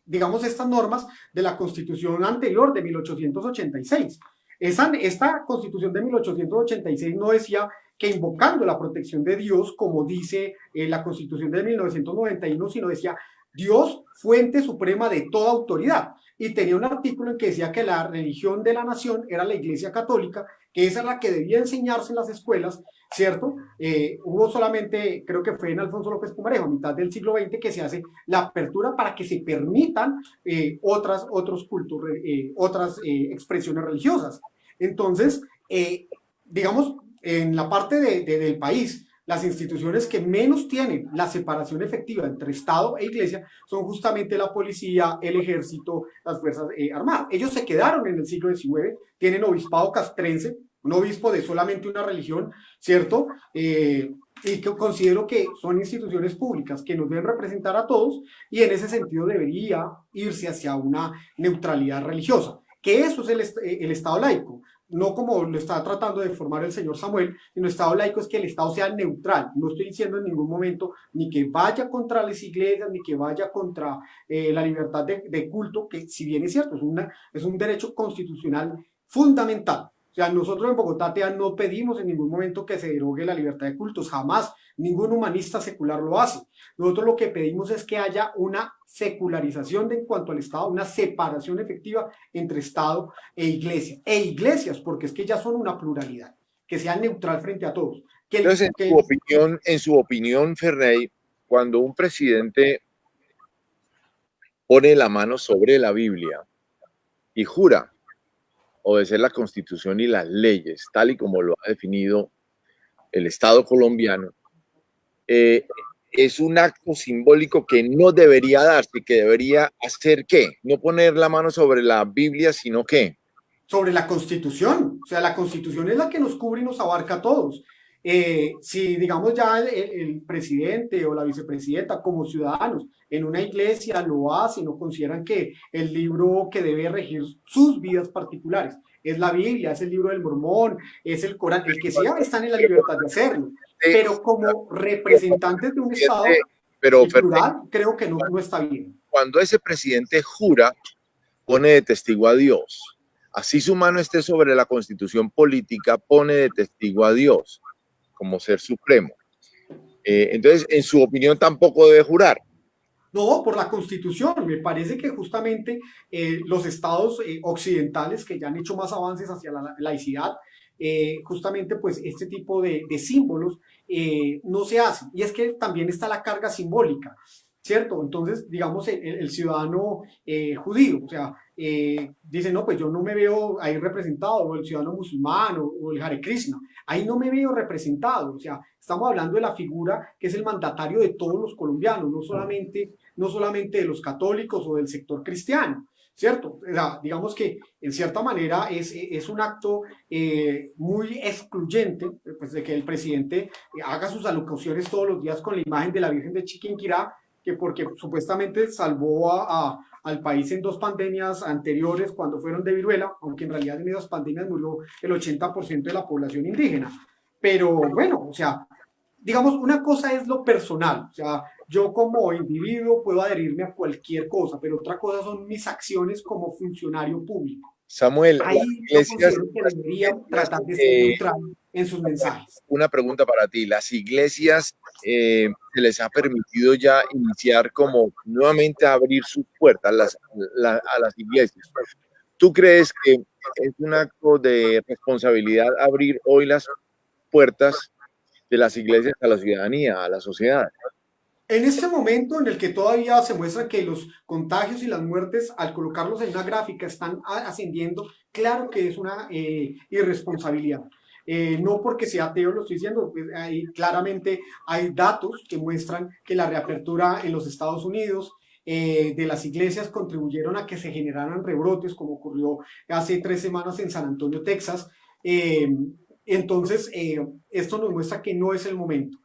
digamos, estas normas de la Constitución anterior de 1886. Esta Constitución de 1886 no decía que invocando la protección de Dios, como dice la Constitución de 1991, sino decía Dios, fuente suprema de toda autoridad. Y tenía un artículo en que decía que la religión de la nación era la Iglesia Católica, que esa es la que debía enseñarse en las escuelas, ¿cierto? Hubo solamente, creo que fue en Alfonso López Pumarejo, a mitad del siglo XX, que se hace la apertura para que se permitan otros cultos, otras expresiones religiosas. Entonces, digamos, en la parte del país, las instituciones que menos tienen la separación efectiva entre Estado e Iglesia son justamente la policía, el ejército, las fuerzas armadas. Ellos se quedaron en el siglo XIX, tienen obispado castrense, un obispo de solamente una religión, ¿cierto? Y que considero que son instituciones públicas que nos deben representar a todos y en ese sentido debería irse hacia una neutralidad religiosa, que eso es el Estado laico. No como lo está tratando de formar el señor Samuel, sino Estado laico es que el Estado sea neutral. No estoy diciendo en ningún momento ni que vaya contra las iglesias, ni que vaya contra la libertad de culto, que si bien es cierto, es un derecho constitucional fundamental. O sea, nosotros en Bogotá no pedimos en ningún momento que se derogue la libertad de cultos, jamás. Ningún humanista secular lo hace. Nosotros lo que pedimos es que haya una secularización en cuanto al Estado, una separación efectiva entre Estado e Iglesia. E iglesias, porque es que ya son una pluralidad, que sea neutral frente a todos.
Entonces, en su opinión, Ferney, cuando un presidente pone la mano sobre la Biblia y jura obedecer la Constitución y las leyes, tal y como lo ha definido el Estado colombiano, es un acto simbólico que no debería darse, que debería hacer ¿qué? No poner la mano sobre la Biblia, sino ¿qué?
Sobre la Constitución. O sea, la Constitución es la que nos cubre y nos abarca a todos. Si digamos ya el presidente o la vicepresidenta como ciudadanos en una iglesia lo hacen o consideran que el libro que debe regir sus vidas particulares es la Biblia, es el libro del Mormón, es el Corán, el que sea, están en la libertad de hacerlo. Pero como representantes de un Estado plural, creo que no está bien.
Cuando ese presidente jura, pone de testigo a Dios. Así su mano esté sobre la Constitución política, pone de testigo a Dios como ser supremo. Entonces, en su opinión, tampoco debe jurar.
No, por la Constitución. Me parece que justamente los estados occidentales que ya han hecho más avances hacia la laicidad, justamente pues este tipo de símbolos no se hacen. Y es que también está la carga simbólica, ¿cierto? Entonces, digamos, el ciudadano judío, o sea, dice, no, pues yo no me veo ahí representado, o el ciudadano musulmán, o el Hare Krishna, ahí no me veo representado. O sea, estamos hablando de la figura que es el mandatario de todos los colombianos, no solamente de los católicos o del sector cristiano, ¿cierto? O sea, digamos que en cierta manera es un acto muy excluyente, pues, de que el presidente haga sus alocuciones todos los días con la imagen de la Virgen de Chiquinquirá, que porque supuestamente salvó al país en 2 pandemias anteriores cuando fueron de viruela, aunque en realidad en esas pandemias murió el 80% de la población indígena. Pero bueno, o sea, digamos, una cosa es lo personal, o sea, yo como individuo puedo adherirme a cualquier cosa, pero otra cosa son mis acciones como funcionario público.
Samuel,
ahí yo considero que debería tratar de ser neutral en sus mensajes.
Una pregunta para ti. ¿Las iglesias se les ha permitido ya iniciar como nuevamente abrir sus puertas a las iglesias? ¿Tú crees que es un acto de responsabilidad abrir hoy las puertas de las iglesias a la ciudadanía, a la sociedad?
En este momento en el que todavía se muestra que los contagios y las muertes al colocarlos en una gráfica están ascendiendo, claro que es una irresponsabilidad. No porque sea ateo lo estoy diciendo, pues claramente hay datos que muestran que la reapertura en los Estados Unidos de las iglesias contribuyeron a que se generaran rebrotes, como ocurrió hace 3 semanas en San Antonio, Texas, Entonces, esto nos muestra que no es el momento.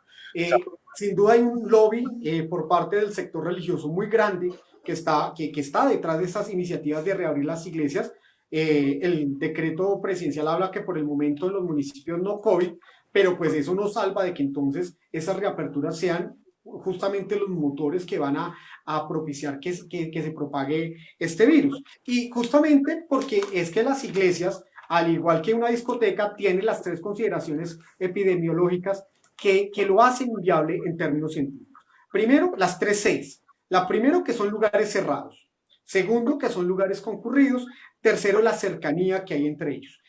Sin duda hay un lobby por parte del sector religioso muy grande que está detrás de estas iniciativas de reabrir las iglesias. El decreto presidencial habla que por el momento en los municipios no COVID, pero pues eso nos salva de que entonces esas reaperturas sean justamente los motores que van a propiciar que se propague este virus. Y justamente porque es que las iglesias, al igual que una discoteca, tienen las tres consideraciones epidemiológicas que lo hacen viable en términos científicos. Primero, las tres Cs. La primero, que son lugares cerrados. Segundo, que son lugares concurridos. Tercero, la cercanía que hay entre ellos.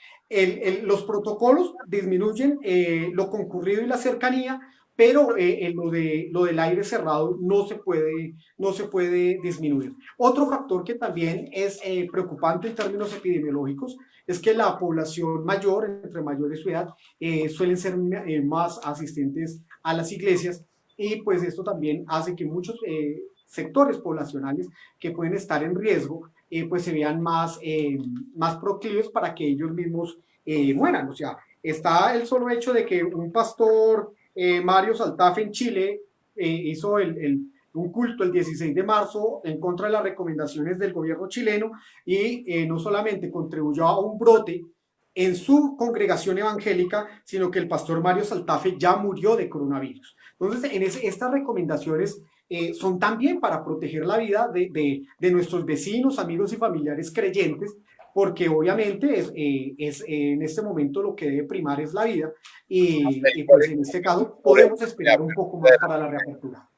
Los protocolos disminuyen lo concurrido y la cercanía, pero lo del aire cerrado no se puede disminuir. Otro factor que también es preocupante en términos epidemiológicos es que la población mayor, entre mayor y su edad, suelen ser más asistentes a las iglesias, y pues esto también hace que muchos sectores poblacionales que pueden estar en riesgo, pues se vean más proclives para que ellos mismos mueran. O sea, está el solo hecho de que un pastor, Mario Saltafe, en Chile, hizo un culto el 16 de marzo en contra de las recomendaciones del gobierno chileno, y no solamente contribuyó a un brote en su congregación evangélica, sino que el pastor Mario Saltafe ya murió de coronavirus. Entonces, estas recomendaciones son también para proteger la vida de nuestros vecinos, amigos y familiares creyentes, porque obviamente en este momento lo que debe primar es la vida, y pues en este caso podemos esperar un poco más para la reapertura.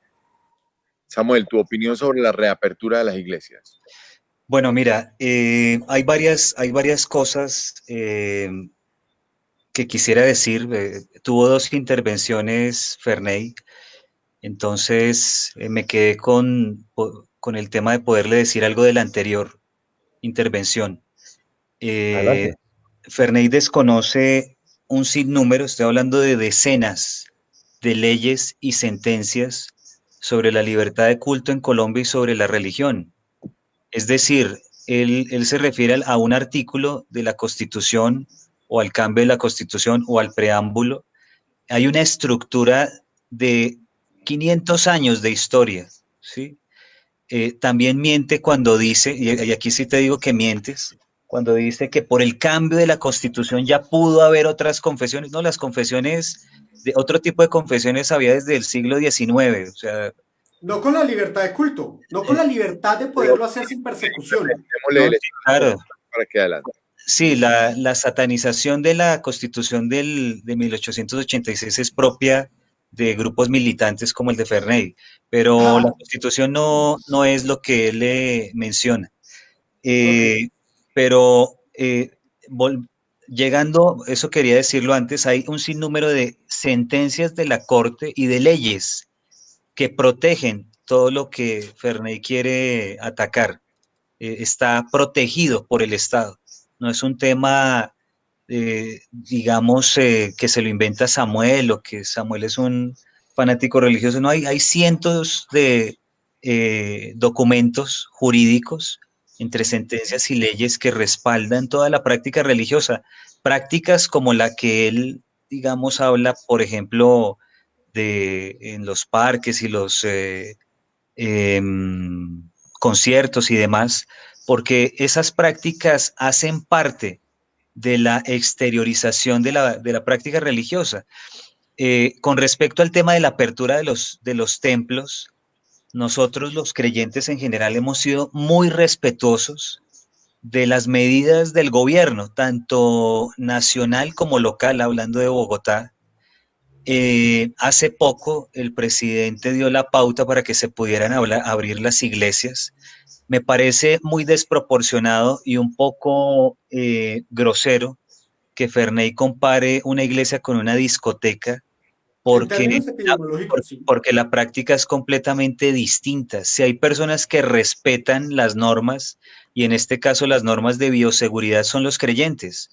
Samuel, tu opinión sobre la reapertura de las iglesias.
Bueno, mira, hay varias cosas que quisiera decir. Tuvo dos intervenciones, Ferney, entonces me quedé con el tema de poderle decir algo de la anterior intervención. Ferney desconoce un sinnúmero, estoy hablando de decenas de leyes y sentencias sobre la libertad de culto en Colombia y sobre la religión. Es decir, él se refiere a un artículo de la Constitución, o al cambio de la Constitución, o al preámbulo. Hay una estructura de 500 años de historia, ¿sí? También miente cuando dice, y aquí sí te digo que mientes, cuando dice que por el cambio de la Constitución ya pudo haber otras confesiones. No, las confesiones, de otro tipo de confesiones había desde el siglo XIX, o sea...
No con la libertad de culto, no con la libertad de poderlo hacer sin persecución.
No, claro.
Para que adelante.
Sí, la satanización de la Constitución de 1886 es propia de grupos militantes como el de Ferney, pero la Constitución no es lo que él le menciona. Pero llegando, eso quería decirlo antes, hay un sinnúmero de sentencias de la Corte y de leyes que protegen todo lo que Ferney quiere atacar. Está protegido por el Estado. No es un tema, digamos, que se lo inventa Samuel, o que Samuel es un fanático religioso. No, hay cientos de documentos jurídicos entre sentencias y leyes que respaldan toda la práctica religiosa. Prácticas como la que él, digamos, habla, por ejemplo, en los parques y los conciertos y demás, porque esas prácticas hacen parte de la exteriorización de la práctica religiosa. Con respecto al tema de la apertura de los templos, nosotros los creyentes en general hemos sido muy respetuosos de las medidas del gobierno, tanto nacional como local, hablando de Bogotá. Hace poco el presidente dio la pauta para que se pudieran abrir las iglesias. Me parece muy desproporcionado y un poco grosero que Ferney compare una iglesia con una discoteca, porque la práctica es completamente distinta. Si hay personas que respetan las normas, y en este caso las normas de bioseguridad, son los creyentes.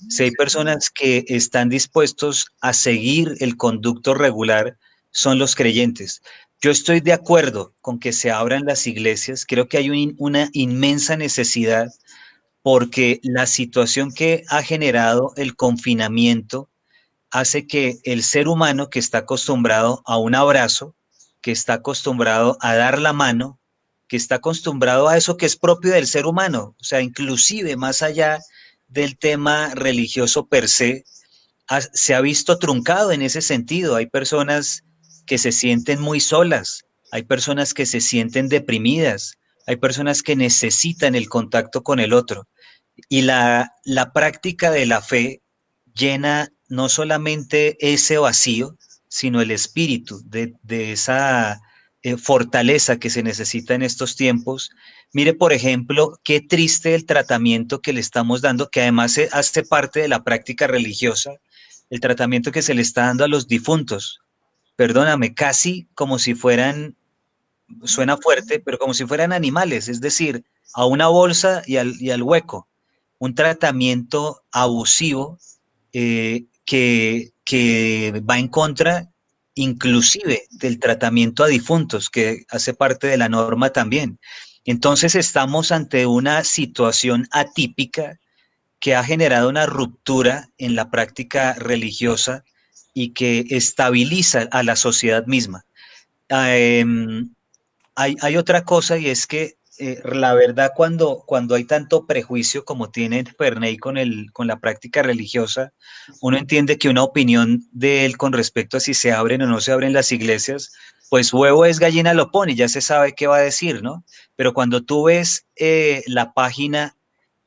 Si hay personas que están dispuestos a seguir el conducto regular, son los creyentes. Yo estoy de acuerdo con que se abran las iglesias. Creo que hay una inmensa necesidad porque la situación que ha generado el confinamiento hace que el ser humano que está acostumbrado a un abrazo, que está acostumbrado a dar la mano, que está acostumbrado a eso que es propio del ser humano, o sea, inclusive más allá del tema religioso per se, se ha visto truncado en ese sentido. Hay personas que se sienten muy solas, hay personas que se sienten deprimidas, hay personas que necesitan el contacto con el otro. Y la práctica de la fe llena no solamente ese vacío, sino el espíritu de esa fortaleza que se necesita en estos tiempos. Mire, por ejemplo, qué triste el tratamiento que le estamos dando, que además hace parte de la práctica religiosa, el tratamiento que se le está dando a los difuntos. Perdóname, casi como si fueran, suena fuerte, pero como si fueran animales, es decir, a una bolsa y al hueco. Un tratamiento abusivo que va en contra inclusive del tratamiento a difuntos, que hace parte de la norma también. Entonces estamos ante una situación atípica que ha generado una ruptura en la práctica religiosa y que estabiliza a la sociedad misma. Eh, hay otra cosa y es que la verdad cuando hay tanto prejuicio como tiene Ferney con la práctica religiosa, uno entiende que una opinión de él con respecto a si se abren o no se abren las iglesias, pues huevo es gallina lo pone, ya se sabe qué va a decir, ¿no? Pero cuando tú ves la página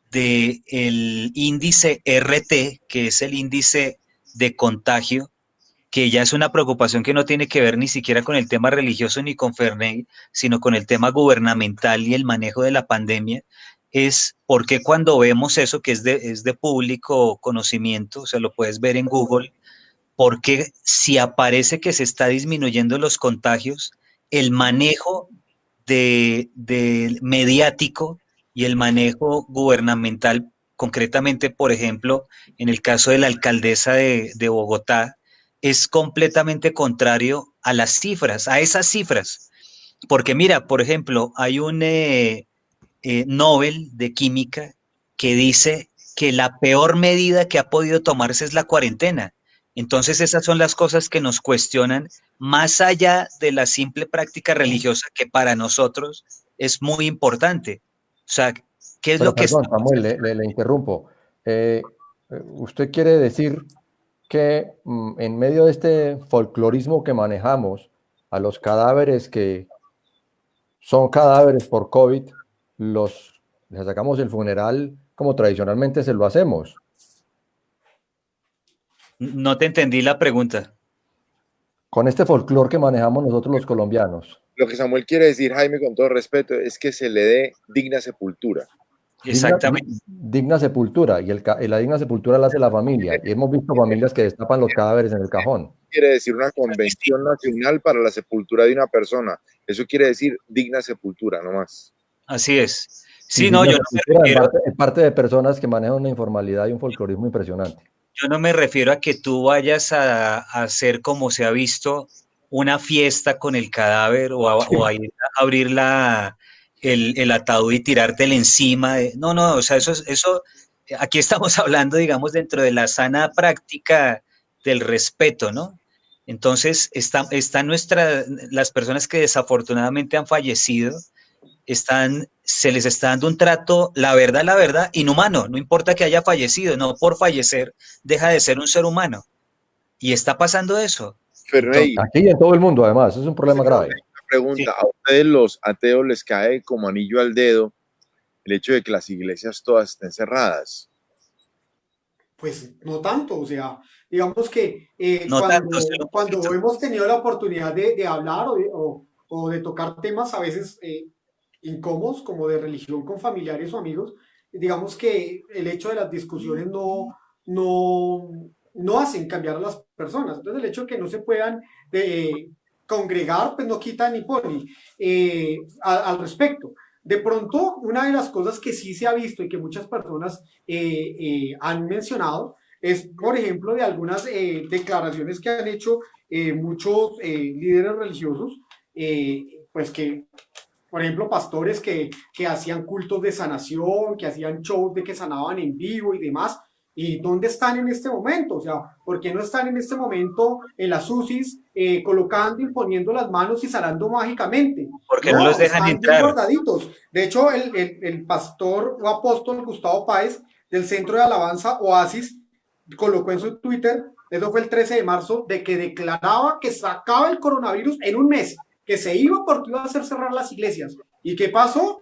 del índice RT, que es el índice de contagio, que ya es una preocupación que no tiene que ver ni siquiera con el tema religioso ni con Ferney, sino con el tema gubernamental y el manejo de la pandemia, es porque cuando vemos eso, que es de público conocimiento, o sea, lo puedes ver en Google, porque si aparece que se está disminuyendo los contagios, el manejo de mediático y el manejo gubernamental, concretamente, por ejemplo, en el caso de la alcaldesa de Bogotá, es completamente contrario a las cifras, a esas cifras. Porque mira, por ejemplo, hay un Nobel de Química que dice que la peor medida que ha podido tomarse es la cuarentena. Entonces esas son las cosas que nos cuestionan más allá de la simple práctica religiosa que para nosotros es muy importante. O sea, ¿qué es
Pero
lo que
perdón,
estamos
Samuel,
haciendo?
le interrumpo. ¿Usted quiere decir que en medio de este folclorismo que manejamos, a los cadáveres que son cadáveres por COVID, les sacamos el funeral como tradicionalmente se lo hacemos?
No te entendí la pregunta.
Con este folclore que manejamos nosotros los colombianos.
Lo que Samuel quiere decir, Jaime, con todo respeto, es que se le dé digna sepultura.
Exactamente.
Digna sepultura, y la digna sepultura la hace la familia, y hemos visto familias que destapan los cadáveres en el cajón.
Quiere decir una convención nacional para la sepultura de una persona. Eso quiere decir digna sepultura, no más.
Así es.
Y
Sí, no,
digna
yo no me
sepultura
refiero,
en parte de personas que manejan una informalidad y un folclorismo impresionante.
yo no me refiero a que tú vayas a hacer como se ha visto una fiesta con el cadáver o a ir a abrir el ataúd y tirártelo encima. No, no, o sea, eso, aquí estamos hablando, digamos, dentro de la sana práctica del respeto, ¿no? Entonces, las personas que desafortunadamente han fallecido, se les está dando un trato, la verdad, inhumano. No importa que haya fallecido, no por fallecer deja de ser un ser humano. Y está pasando eso. Entonces,
Ferney,
Aquí y en todo el mundo, además, es un problema grave.
una pregunta.
sí,
¿A ustedes los ateos les cae como anillo al dedo el hecho de que las iglesias todas estén cerradas?
Pues no tanto, o sea, digamos que
no tanto, solo un
cuando
poquito.
hemos tenido la oportunidad de hablar o de tocar temas a veces incómodos, como de religión con familiares o amigos, digamos que el hecho de las discusiones no, no hacen cambiar a las personas. Entonces el hecho de que no se puedan congregar, pues no quita ni pone al respecto. De pronto, una de las cosas que sí se ha visto y que muchas personas han mencionado es, por ejemplo, de algunas declaraciones que han hecho muchos líderes religiosos, pues que Por ejemplo, pastores que hacían cultos de sanación, que hacían shows de que sanaban en vivo y demás. ¿Y dónde están en este momento? O sea, ¿por qué no están en este momento en las UCIs colocando, imponiendo las manos y sanando mágicamente?
Porque no los
No,
dejan
están bien
entrar.
guardaditos. De hecho, el pastor o apóstol Gustavo Páez del Centro de Alabanza Oasis colocó en su Twitter, eso fue el 13 de marzo, de que declaraba que sacaba el coronavirus en un mes, que se iba porque iba a hacer cerrar las iglesias. ¿Y qué pasó?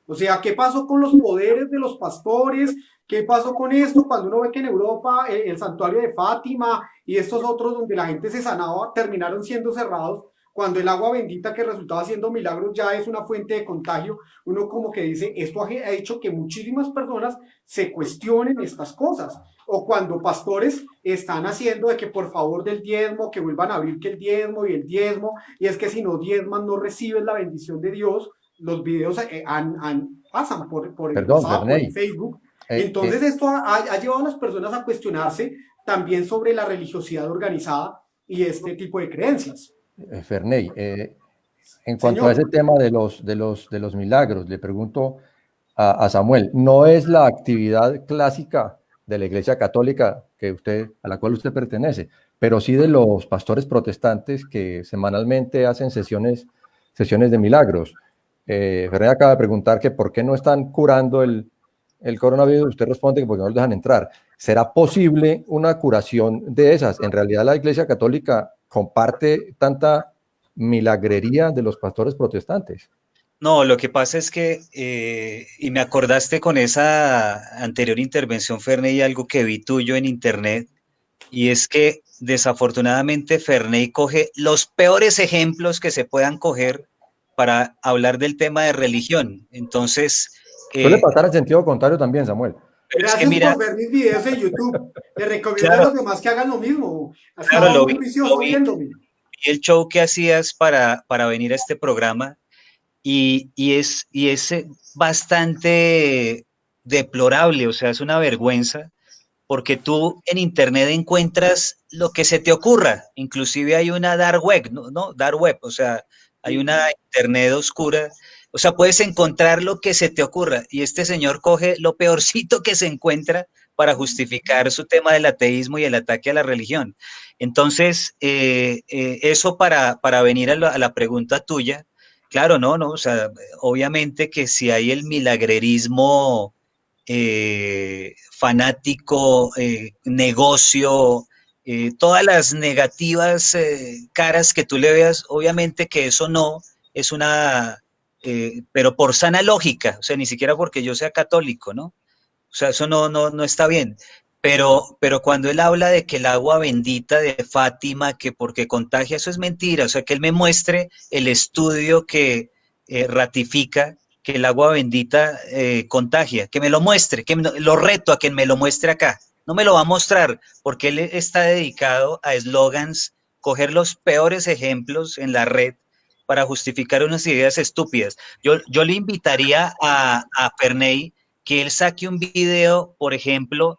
O sea, ¿qué pasó con los poderes de los pastores? ¿Qué pasó con esto? Cuando uno ve que en Europa el santuario de Fátima y estos otros donde la gente se sanaba terminaron siendo cerrados, cuando el agua bendita que resultaba haciendo milagros ya es una fuente de contagio, uno como que dice, esto ha hecho que muchísimas personas se cuestionen estas cosas. O cuando pastores están haciendo de que por favor del diezmo, que vuelvan a abrir que el diezmo, y es que si no diezman no reciben la bendición de Dios. Los videos pasan por el
Perdón,
WhatsApp, por el
Ferney.
Facebook.
Eh,
Entonces esto ha llevado a las personas a cuestionarse también sobre la religiosidad organizada y este tipo de creencias.
Ferney, en cuanto a
Señor.
ese tema de los milagros, le pregunto a Samuel, ¿no es la actividad clásica de la Iglesia Católica a la cual usted pertenece, pero sí de los pastores protestantes que semanalmente hacen sesiones de milagros? Ferney acaba de preguntar que por qué no están curando el coronavirus. Usted responde que porque no los dejan entrar. ¿Será posible una curación de esas? En realidad la Iglesia Católica comparte tanta milagrería de los pastores protestantes.
No, lo que pasa es que, y me acordaste con esa anterior intervención, Ferney, algo que vi tuyo en internet, y es que desafortunadamente Ferney coge los peores ejemplos que se puedan coger para hablar del tema de religión. Entonces,
Suele pasar en sentido contrario también, Samuel.
pero es que
Gracias
mira,
por ver mis videos en YouTube. Le recomiendo a
claro,
los demás que hagan lo mismo.
claro,
Estaba muy
lo
juicioso
vi,
viéndome.
vi el show que hacías para venir a este programa y es bastante deplorable, o sea, es una vergüenza porque tú en internet encuentras lo que se te ocurra, inclusive hay una dark web, ¿no? Dark web, o sea, hay una internet oscura, o sea, puedes encontrar lo que se te ocurra y este señor coge lo peorcito que se encuentra para justificar su tema del ateísmo y el ataque a la religión. Entonces, eso para venir a la pregunta tuya, claro, no, o sea, obviamente que si hay el milagrerismo fanático, negocio, todas las negativas caras que tú le veas, obviamente que eso no es una, pero por sana lógica, o sea, ni siquiera porque yo sea católico, ¿no? O sea, eso no está bien. Pero cuando él habla de que el agua bendita de Fátima, que porque contagia, eso es mentira. O sea, que él me muestre el estudio que ratifica que el agua bendita contagia, que me lo muestre, lo reto a que me lo muestre acá. No me lo va a mostrar porque él está dedicado a eslogans, coger los peores ejemplos en la red para justificar unas ideas estúpidas. Yo le invitaría a Perney que él saque un video, por ejemplo,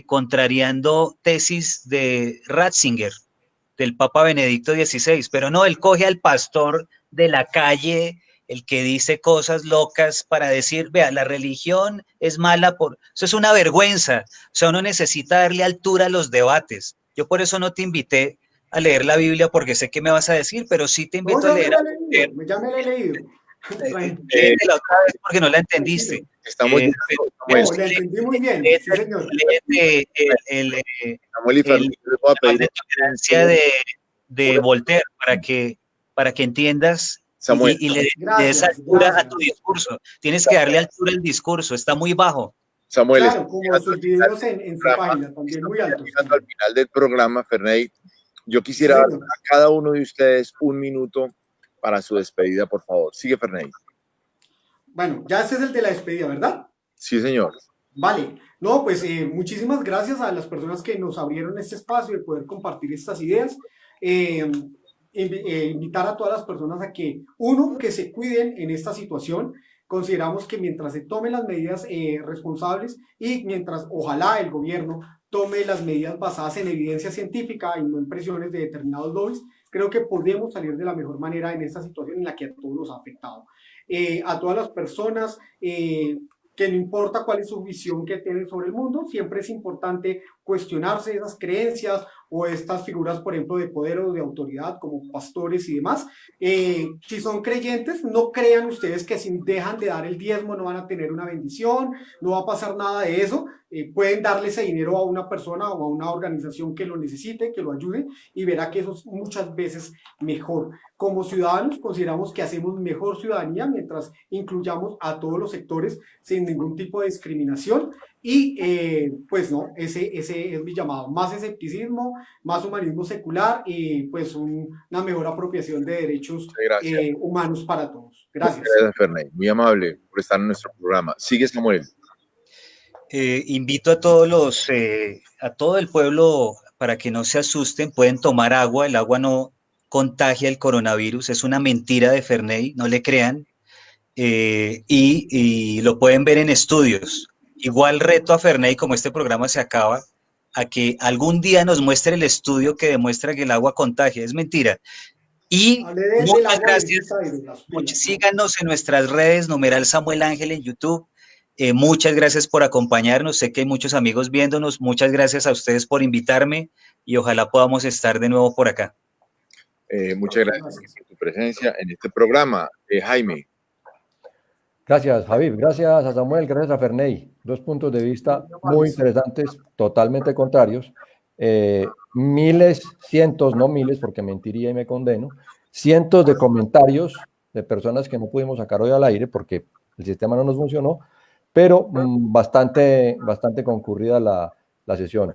contrariando tesis de Ratzinger, del Papa Benedicto XVI, pero no, él coge al pastor de la calle, el que dice cosas locas para decir, vea, la religión es mala eso es una vergüenza, o sea, uno necesita darle altura a los debates. Yo por eso no te invité a leer la Biblia porque sé que me vas a decir, pero sí te
No,
invito a leer.
ya me la he leído.
Léetela otra vez porque no la entendiste.
Estamos
No, la entendí muy bien. Sí, señor.
Léete
Samuel y Fernando, les voy a
la
pedir
tolerancia de Voltaire para que entiendas
Samuel,
y le des altura a tu discurso. Tienes que darle altura al discurso, está muy bajo.
Samuel,
Claro, como sus videos en su página, también muy altos.
llegando al final del programa, Ferney, yo quisiera
Sí,
dar
señor.
a cada uno de ustedes un minuto para su despedida, por favor. Sigue, Ferney.
Bueno, ya ese es el de la despedida, ¿verdad?
Sí, señor.
Vale. No, pues muchísimas gracias a las personas que nos abrieron este espacio de poder compartir estas ideas. Invitar a todas las personas a que, uno, que se cuiden en esta situación. Consideramos que mientras se tomen las medidas responsables y mientras ojalá el gobierno tome las medidas basadas en evidencia científica y no en presiones de determinados lobbies, creo que podemos salir de la mejor manera en esta situación en la que a todos nos ha afectado. A todas las personas, que no importa cuál es su visión que tienen sobre el mundo, siempre es importante cuestionarse esas creencias o estas figuras, por ejemplo, de poder o de autoridad, como pastores y demás. Si son creyentes, no crean ustedes que si dejan de dar el diezmo no van a tener una bendición, no va a pasar nada de eso. Pueden darle ese dinero a una persona o a una organización que lo necesite, que lo ayude, y verá que eso es muchas veces mejor. Como ciudadanos consideramos que hacemos mejor ciudadanía mientras incluyamos a todos los sectores sin ningún tipo de discriminación. Y pues no, ese es mi llamado: más escepticismo, más humanismo secular y pues una mejor apropiación de derechos humanos para todos. Gracias.
Gracias, Ferney. Muy amable por estar en nuestro programa. Sigue, Samuel.
Invito a todos a todo el pueblo para que no se asusten, pueden tomar agua, el agua no contagia el coronavirus, es una mentira de Ferney, no le crean, y lo pueden ver en estudios. Igual reto a Ferney, como este programa se acaba, a que algún día nos muestre el estudio que demuestra que el agua contagia, es mentira. Y muchas gracias, síganos en nuestras redes, numeral Samuel Ángel en YouTube. Muchas gracias por acompañarnos, sé que hay muchos amigos viéndonos, muchas gracias a ustedes por invitarme y ojalá podamos estar de nuevo por acá.
Muchas gracias por tu presencia en este programa, Jaime.
Gracias, Javier, gracias a Samuel, gracias a Ferney. Dos puntos de vista muy interesantes, totalmente contrarios. Miles, cientos, no miles, porque mentiría y me condeno, cientos de comentarios de personas que no pudimos sacar hoy al aire porque el sistema no nos funcionó, pero bastante concurrida la sesión.